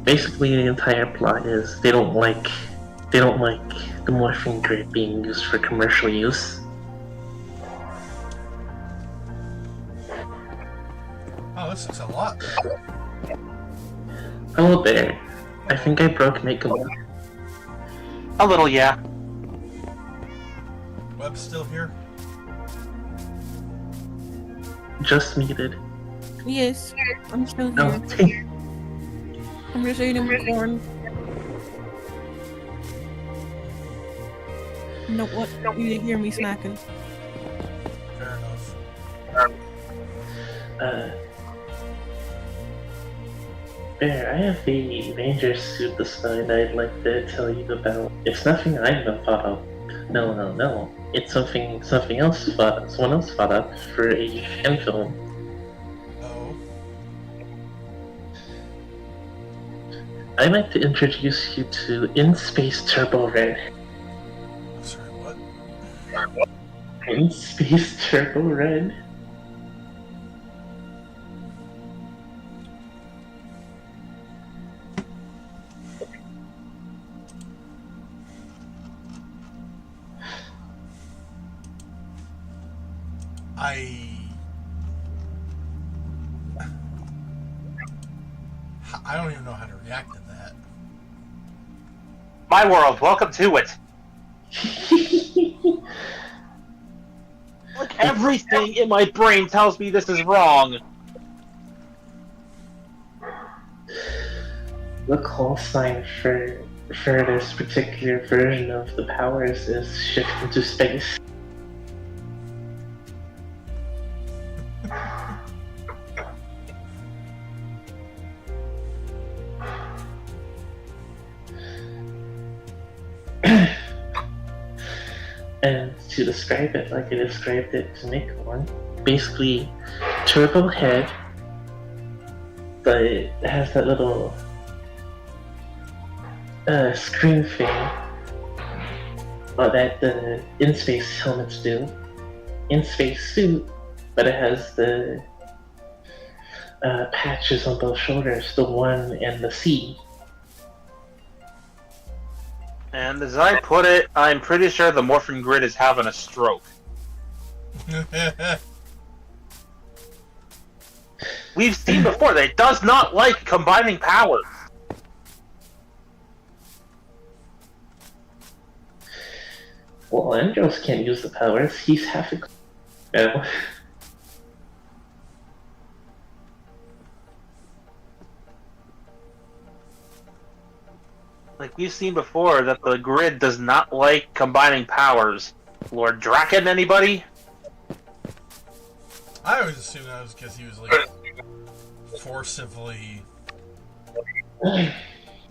Basically, the entire plot is they don't like the morphing grid being used for commercial use. Oh, this looks a lot better. Hello there. I think I broke Makeable. A little, yeah. Web's still here? Just muted. Yes, I'm still No. here. I'm just eating corn. You know what? You didn't hear me snacking. Fair enough. Bear, I have a ranger suit design I'd like to tell you about. It's nothing I've thought of. No. It's something someone else thought up for a fan film. Oh. I'd like to introduce you to In Space Turbo Red. I'm sorry, what? In Space Turbo Red. I don't even know how to react to that. My world, welcome to it. Like everything in my brain tells me this is wrong. The call sign for this particular version of the powers is shift into space. And to describe it like I described it to make one, basically turbo head, but it has that little screen thing that the in-space helmets do. In-space suit, but it has the patches on both shoulders, the 1 and the C. And as I put it, I'm pretty sure the morphing grid is having a stroke. We've seen before that it does not like combining powers. Well, Andros can't use the powers. He's half a... No. Like we've seen before that the grid does not like combining powers. Lord Draken, anybody? I always assumed that was because he was like forcibly, like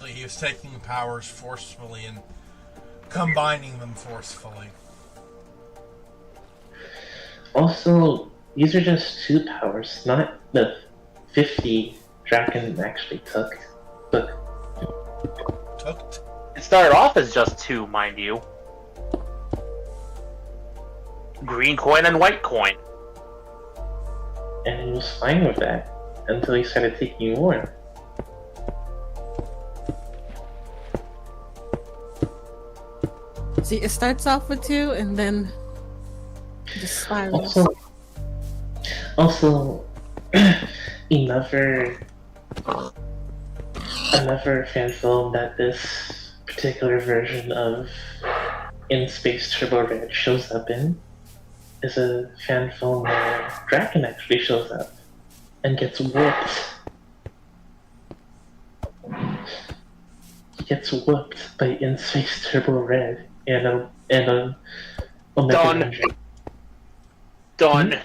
he was taking the powers forcefully and combining them forcefully. Also, these are just 2 powers, not the 50 Draken actually took. It started off as just 2, mind you. Green coin and white coin. And he was fine with that until he started taking more. See, it starts off with 2 and then just spirals. Also, another fan film that this particular version of In Space Turbo Red shows up in is a fan film where Draken actually shows up and gets whooped. He gets whooped by In Space Turbo Red and a Omega Done. Ranger. Done.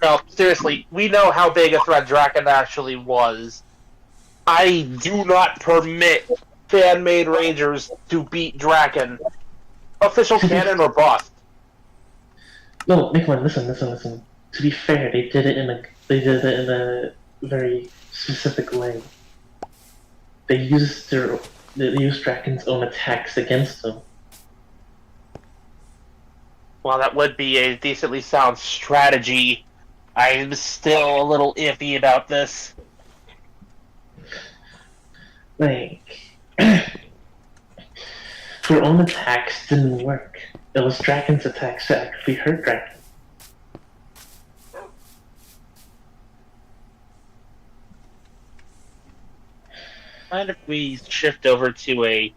No, seriously, we know how big a threat Draken actually was. I do not permit fan-made Rangers to beat Draken. Official canon or bust. No, Nikolai, listen. To be fair, they did it in a very specific way. They used use Draken's own attacks against them. Well, that would be a decently sound strategy. I'm still a little iffy about this. Like, her own attacks didn't work. It was Draken's attacks that actually hurt Draken. Mind if we shift over to a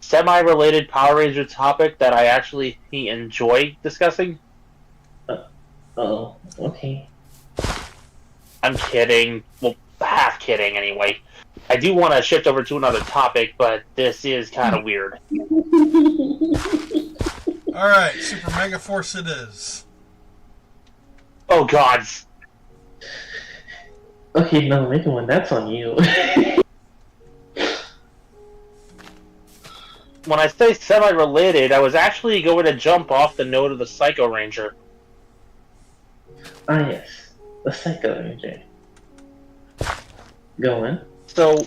semi-related Power Ranger topic that I actually enjoy discussing? Oh, okay. I'm kidding. Well, half kidding anyway. I do want to shift over to another topic, but this is kind of weird. Alright, Super Mega Force it is. Oh, gods. Okay, no, make it one. That's on you. When I say semi-related, I was actually going to jump off the note of the Psycho Ranger. Ah, yes. The Psycho Ranger. Go on. So,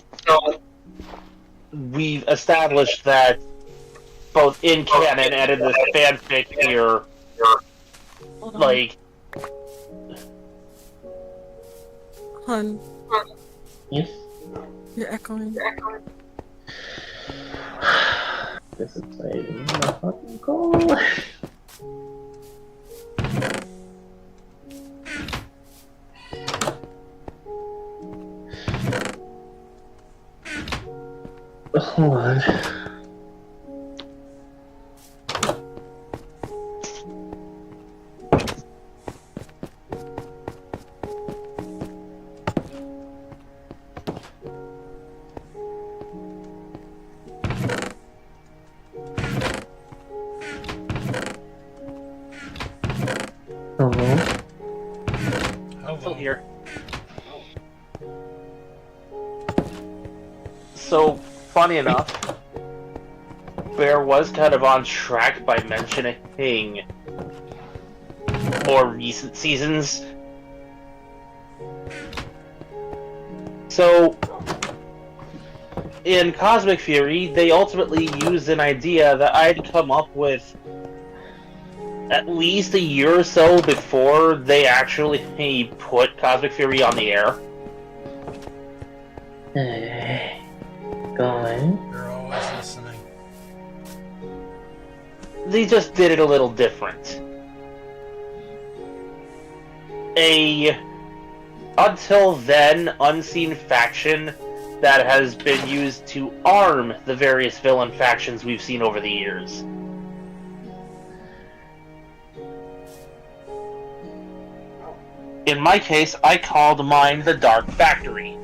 we've established that both in canon and in this fanfic here, Hold on. like, Hun, Yes? you're echoing. This is a fucking call. Hold on. Hello? still Hello. here. So, funny enough, Bear was kind of on track by mentioning more recent seasons. So, in Cosmic Fury, they ultimately used an idea that I'd come up with at least a year or so before they actually put Cosmic Fury on the air. Go on. You're always listening. They just did it a little different. A, until then, unseen faction that has been used to arm the various villain factions we've seen over the years. In my case, I called mine the Dark Factory.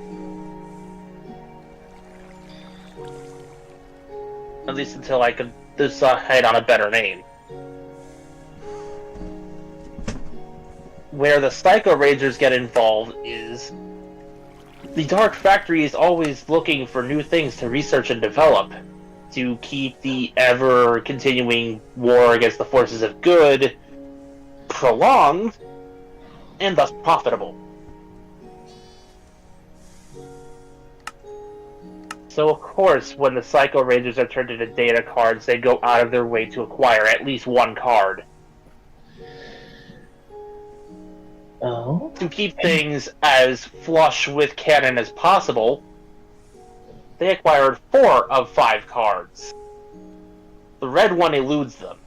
At least until I could decide on a better name. Where the Psycho Rangers get involved is the Dark Factory is always looking for new things to research and develop to keep the ever-continuing war against the forces of good prolonged and thus profitable. So of course, when the Psycho Rangers are turned into data cards, they go out of their way to acquire at least one card. Oh? To keep things as flush with canon as possible, they acquired 4 of 5 cards. The red one eludes them.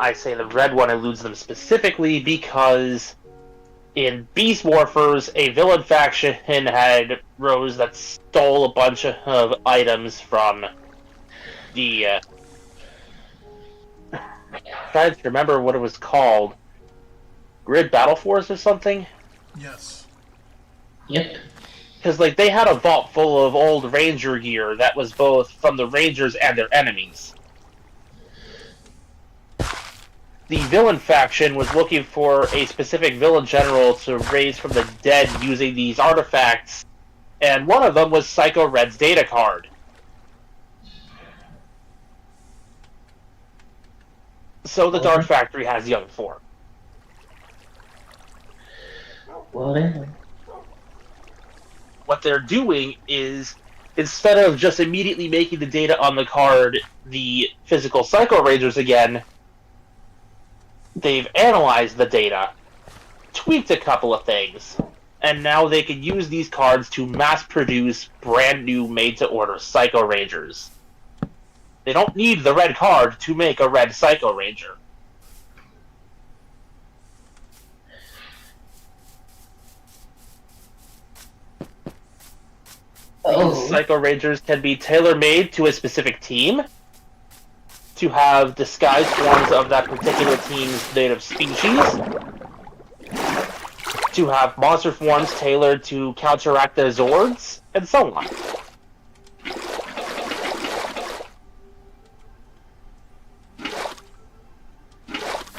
I say the red one eludes them specifically because in Beast Morphers, a villain faction had rose that stole a bunch of items from the trying to remember what it was called. Grid Battle Force or something? Yes. Yep. Because like they had a vault full of old Ranger gear that was both from the Rangers and their enemies. The villain faction was looking for a specific villain general to raise from the dead using these artifacts, and one of them was Psycho Red's data card. So the Dark Factory has the other 4. Well then, What they're doing is, instead of just immediately making the data on the card the physical Psycho Rangers again, they've analyzed the data, tweaked a couple of things, and now they can use these cards to mass produce brand new made-to-order Psycho Rangers. They don't need the red card to make a red Psycho Ranger. These Psycho Rangers can be tailor-made to a specific team, to have disguised forms of that particular team's native species, to have monster forms tailored to counteract their Zords, and so on.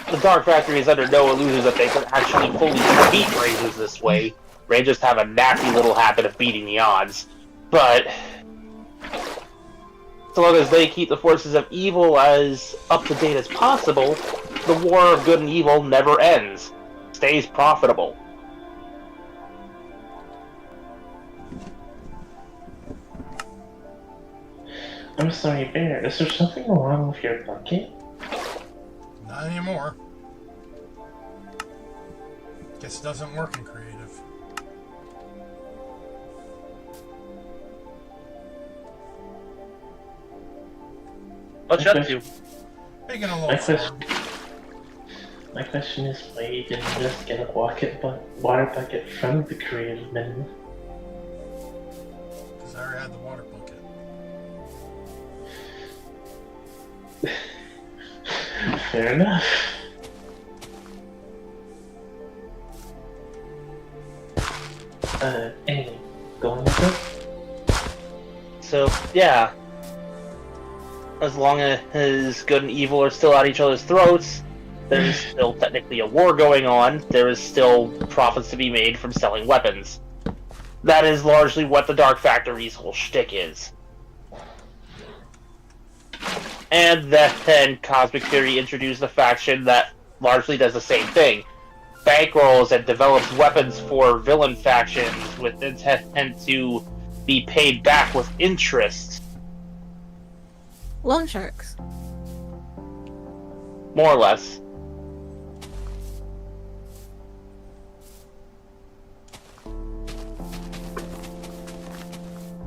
The Dark Factory is under no illusions that they can actually fully beat Rangers this way. Rangers have a nasty little habit of beating the odds, but so long as they keep the forces of evil as up-to-date as possible, the war of good and evil never ends. Stays profitable. I'm sorry, Bear. Is there something wrong with your bucket? Not anymore. Guess it doesn't work in creative. What you up to? Making a My little question, farm. my question is why you didn't just get a water bucket from the creative menu? Because I already had the water bucket. Fair enough. Anyway, going with it? So, yeah. As long as good and evil are still at each other's throats, there's still technically a war going on. There is still profits to be made from selling weapons. That is largely what the Dark Factory's whole shtick is. And then Cosmic Fury introduced a faction that largely does the same thing. Bankrolls and develops weapons for villain factions with intent to be paid back with interest. Loan sharks. More or less.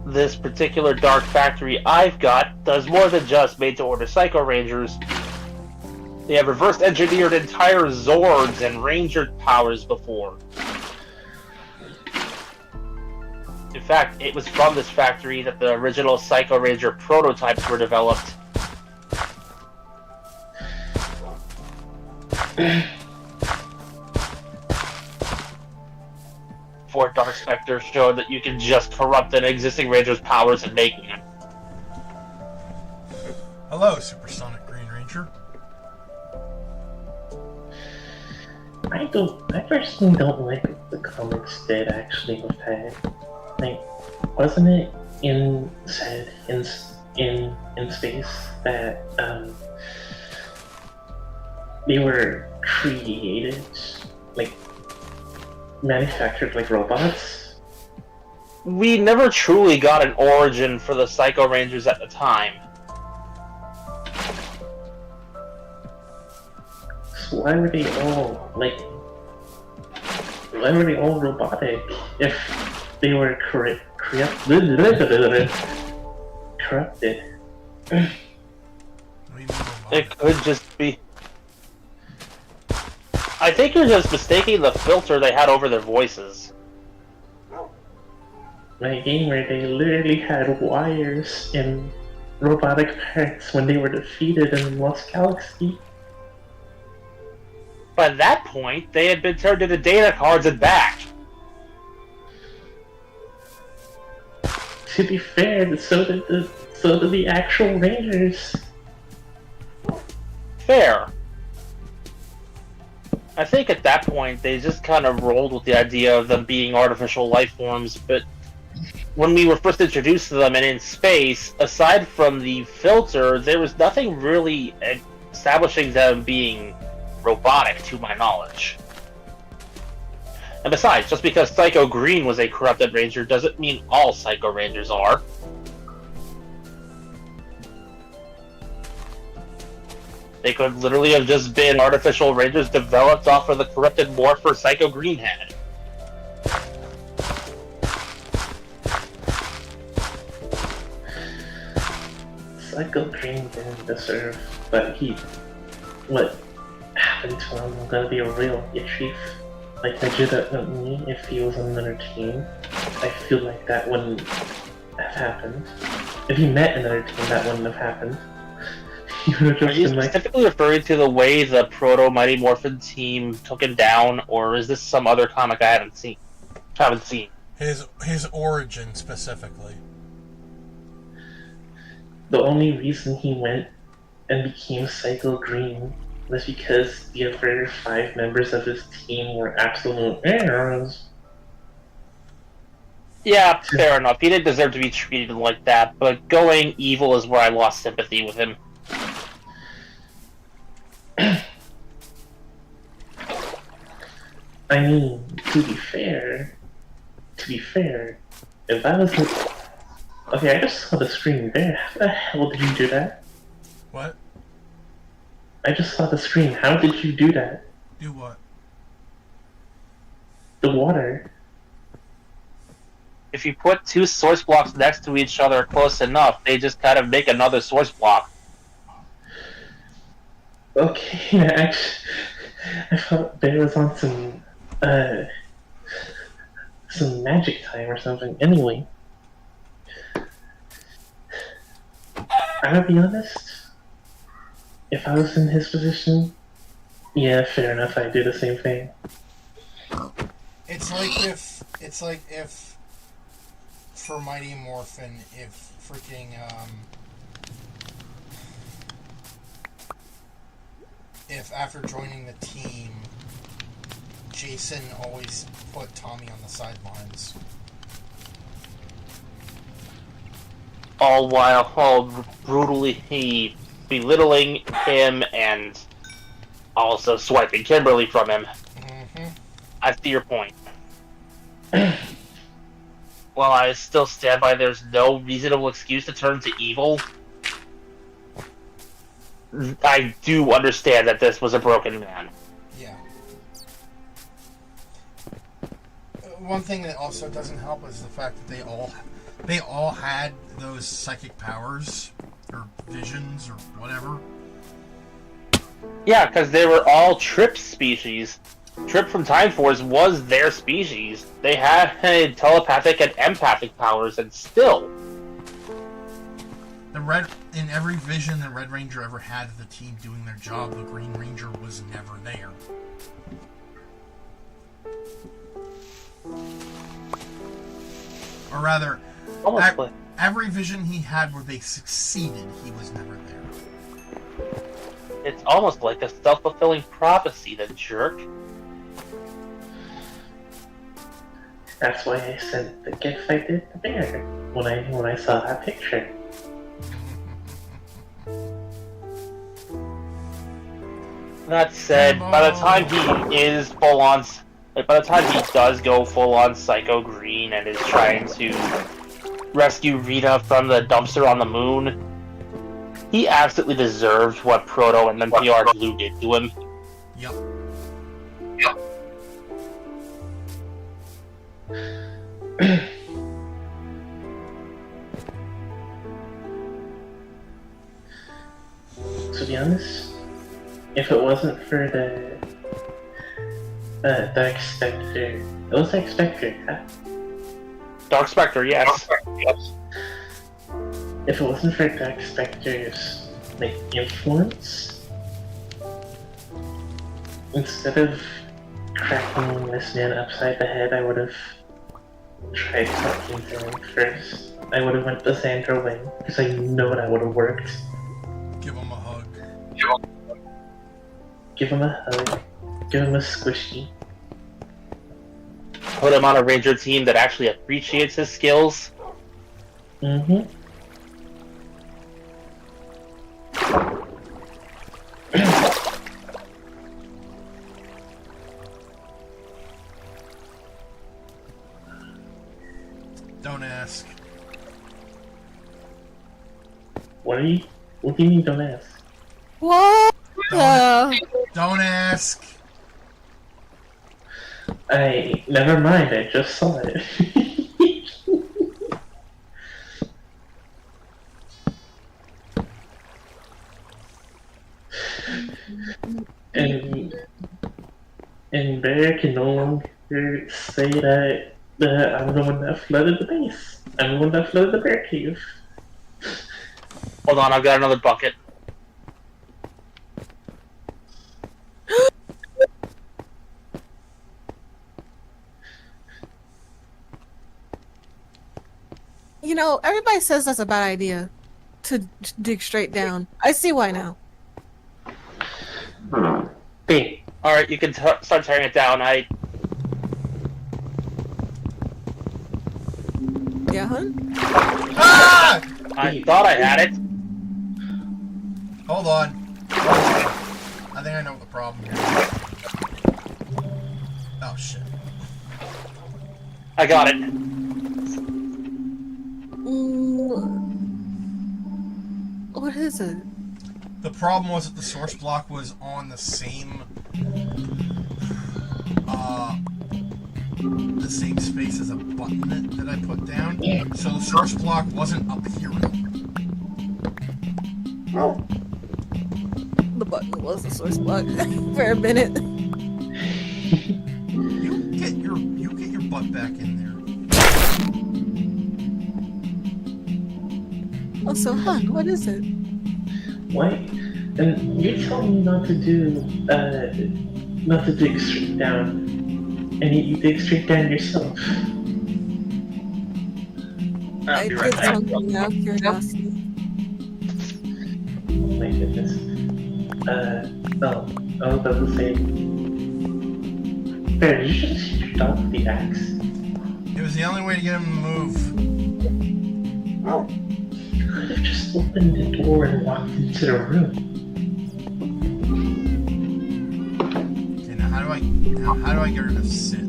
This particular Dark Factory I've got does more than just made-to-order Psycho Rangers. They have reverse-engineered entire Zords and Ranger powers before. In fact, it was from this factory that the original Psycho Ranger prototypes were developed. For Dark Spectre showed that you can just corrupt an existing Ranger's powers and make one. Hello, Supersonic Green Ranger. I personally don't like what the comics did actually with that. Like, wasn't it said in space that they were created, like manufactured like robots? We never truly got an origin for the Psycho Rangers at the time. So why were they all robotic if they were corrupted? What do you mean robotic? It could just be... I think you're just mistaking the filter they had over their voices. Like a game where they literally had wires and robotic parts when they were defeated in Lost Galaxy. By that point, they had been turned into data cards and back. To be fair, so did the actual Rangers. Fair. I think at that point they just kind of rolled with the idea of them being artificial life forms, but when we were first introduced to them and in space, aside from the filter, there was nothing really establishing them being robotic, to my knowledge. And besides, just because Psycho Green was a corrupted ranger doesn't mean all Psycho Rangers are. They could literally have just been artificial rangers developed off of the corrupted morpher Psycho Green had. Psycho Green didn't deserve, but what happened to him was gonna be a real issue. Like, legitimately, if he was on another team, I feel like that wouldn't have happened. If he met another team, that wouldn't have happened. He would have Are just you been like, specifically referring to the way the Proto Mighty Morphin team took him down, or is this some other comic I haven't seen? His origin specifically. the only reason he went and became Psycho Green was because the other 5 members of his team were absolute errors. Yeah, fair enough. He didn't deserve to be treated like that, but going evil is where I lost sympathy with him. I mean, to be fair, if I was okay, I just saw the screen there. How the hell did you do that? What? I just saw the screen. How did you do that? Do what? The water. If you put 2 source blocks next to each other close enough, they just kind of make another source block. Okay, I thought Bear was on some magic time or something. Anyway, I'm gonna be honest. If I was in his position, yeah, fair enough, I'd do the same thing. It's like if for Mighty Morphin, if freaking if after joining the team, Jason always put Tommy on the sidelines. All brutally belittling him and also swiping Kimberly from him. Mm-hmm. I see your point. While I still stand by there's no reasonable excuse to turn to evil, I do understand that this was a broken man. Yeah. One thing that also doesn't help is the fact that they all had those psychic powers or visions or whatever. Yeah, because they were all Trip species. Trip from Time Force was their species. They had telepathic and empathic powers, and still. In every vision the Red Ranger ever had of the team doing their job, the Green Ranger was never there. Or rather, every vision he had where they succeeded, he was never there. It's almost like a self-fulfilling prophecy, the jerk. That's why I sent the gift I did to Bear when I saw that picture. That said, by the time he is full-on, by the time he does go full-on Psycho Green and is trying to rescue Rita from the dumpster on the moon, he absolutely deserved what Proto and NPR Blue did to him. Yep. To be honest, if it wasn't for the Dark Spectre, it was Dark Spectre, huh? Dark Spectre, yes. If it wasn't for Dark Spectre's like influence, instead of cracking this man upside the head, I would have tried talking to him first. I would have went the Sandra way because I know that would have worked. Give him a hug. Give him a hug. Give him a squishy. Put him on a Ranger team that actually appreciates his skills. Mm-hmm. Don't ask. What do you mean, don't ask? What? Don't ask. Never mind, I just saw it. and Bear can no longer say that I'm the one that flooded the base. I'm the one that flooded the bear cave. Hold on, I've got another bucket. You know, everybody says that's a bad idea to dig straight down. I see why now. Hey, alright, you can start tearing it down. Yeah, hun? Ah! I thought I had it. Hold on. I think I know what the problem here is. Oh, shit. I got it. What is it? The problem was that the source block was on the same space as a button that I put down. So the source block wasn't up here. The button was the source block for a minute. You get your butt back in there. Oh, so hun, what is it? What? And you told me not to dig straight down, and you dig straight down yourself. I Be did right back. something out of curiosity. Oh my goodness. I was about to say. Bear, did you just hit your dog with the axe? It was the only way to get him to move. You could have just opened the door and walked into the room. Okay, now how do I get her to sit?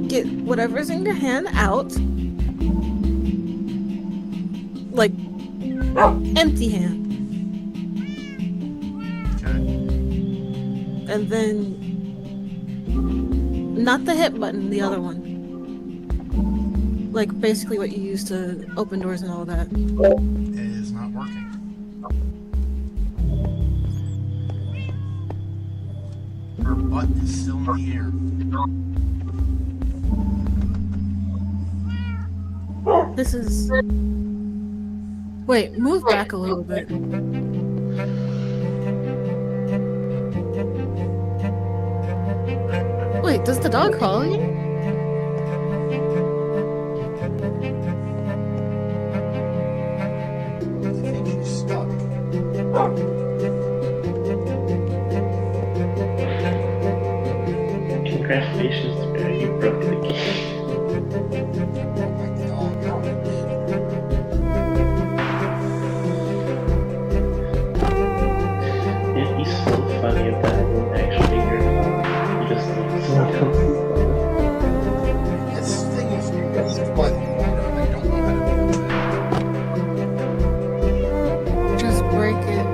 Get whatever's in your hand out. Like, empty hand. Okay. And then, not the hit button, the other one. Like, basically what you use to open doors and all that. It is not working. Her butt is still in the air. This is... Wait, move back a little bit. Wait, does the dog follow you? I think she's stuck. Congratulations, Bear, you broke the game. Oh my god. It'd be so funny if that wasn't actually your dog. You just need someone else's dog. This thing is weak by the water. I don't know how to do it. Just break it.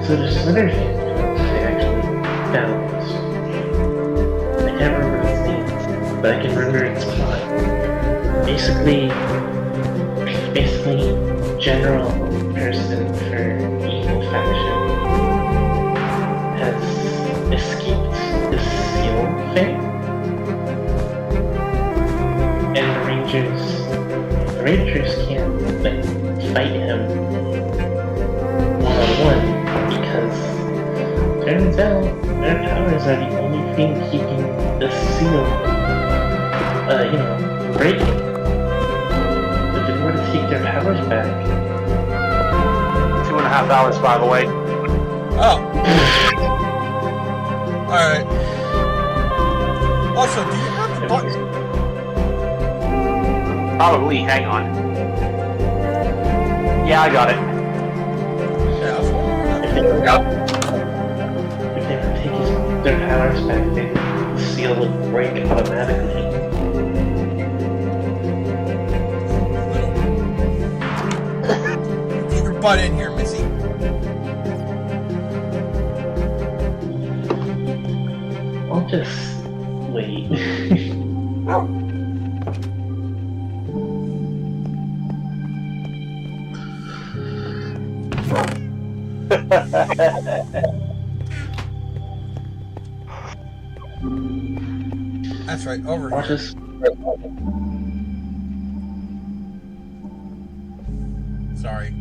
So there's another thing I actually found. I can't remember its name, but I can remember its plot. Basically, general person for evil faction has escaped this seal thing, and the Rangers can't like fight him one-on-one. Because turns out their powers are the only thing keeping the seal, breaking. If they were to take their powers back, 2.5 hours, by the way. Oh. Alright. Also, do you have the button? Probably. Hang on. Yeah, I got it. Yeah, I was wondering. If they were to take their powers back, then the seal would break automatically. Get your butt in here, Missy. I'll just wait. That's right, over I'll here. just. Sorry.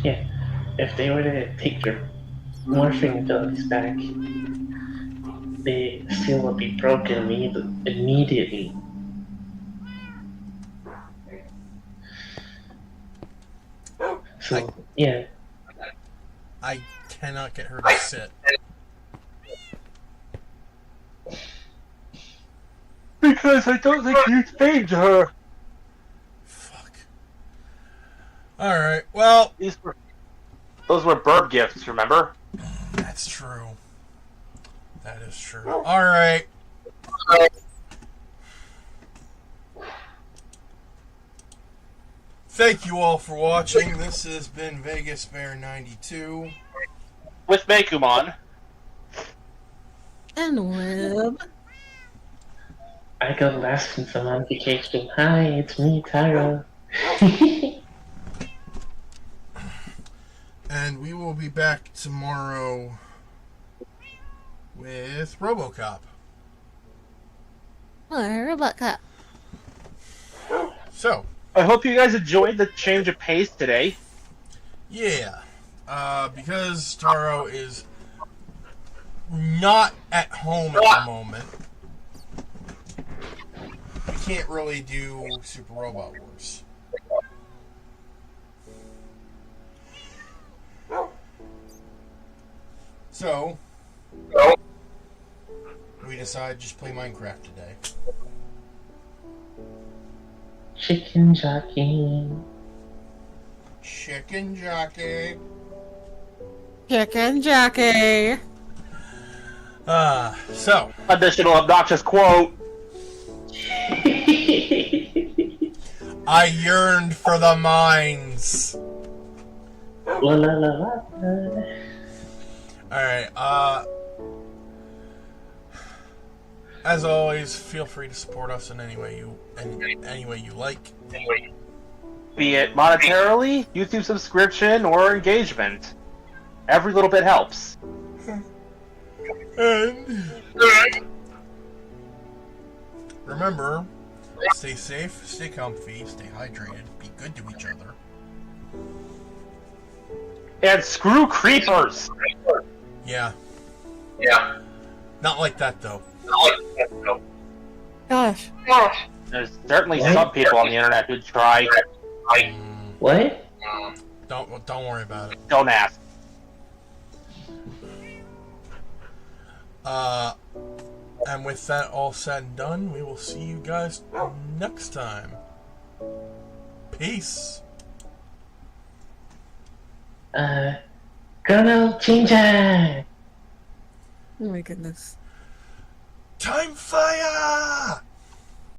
Yeah. If they were to take their morphing abilities back, the seal would be broken immediately. So, yeah. I cannot get her to sit. Because I don't think you tamed her. Fuck. Alright, well, Those were bird gifts, remember? that's true. That is true. Alright. Thank you all for watching. This has been Vegas Bear 92. With Mekumon. And Web. I got last since I'm on vacation. Hi, it's me, Tyra. And we will be back tomorrow with RoboCop. Or Robot Cop. So, I hope you guys enjoyed the change of pace today. yeah. Because Taro is not at home at the moment, we can't really do Super Robot Wars. So, we decided just play Minecraft today. Chicken jockey. Chicken jockey. Chicken Jockey. So, Additional obnoxious quote. I yearned for the mines. La la la la. Alright, as always, feel free to support us in any way you like. Be it monetarily, YouTube subscription, or engagement. Every little bit helps. And remember, stay safe, stay comfy, stay hydrated, be good to each other. And screw creepers! Yeah, Yeah. not like that though. Gosh. There's certainly some people on the internet who try. What? Don't worry about it. Don't ask. And with that all said and done, we will see you guys next time. Peace. Colonel Ginger! Oh my goodness. Time fire!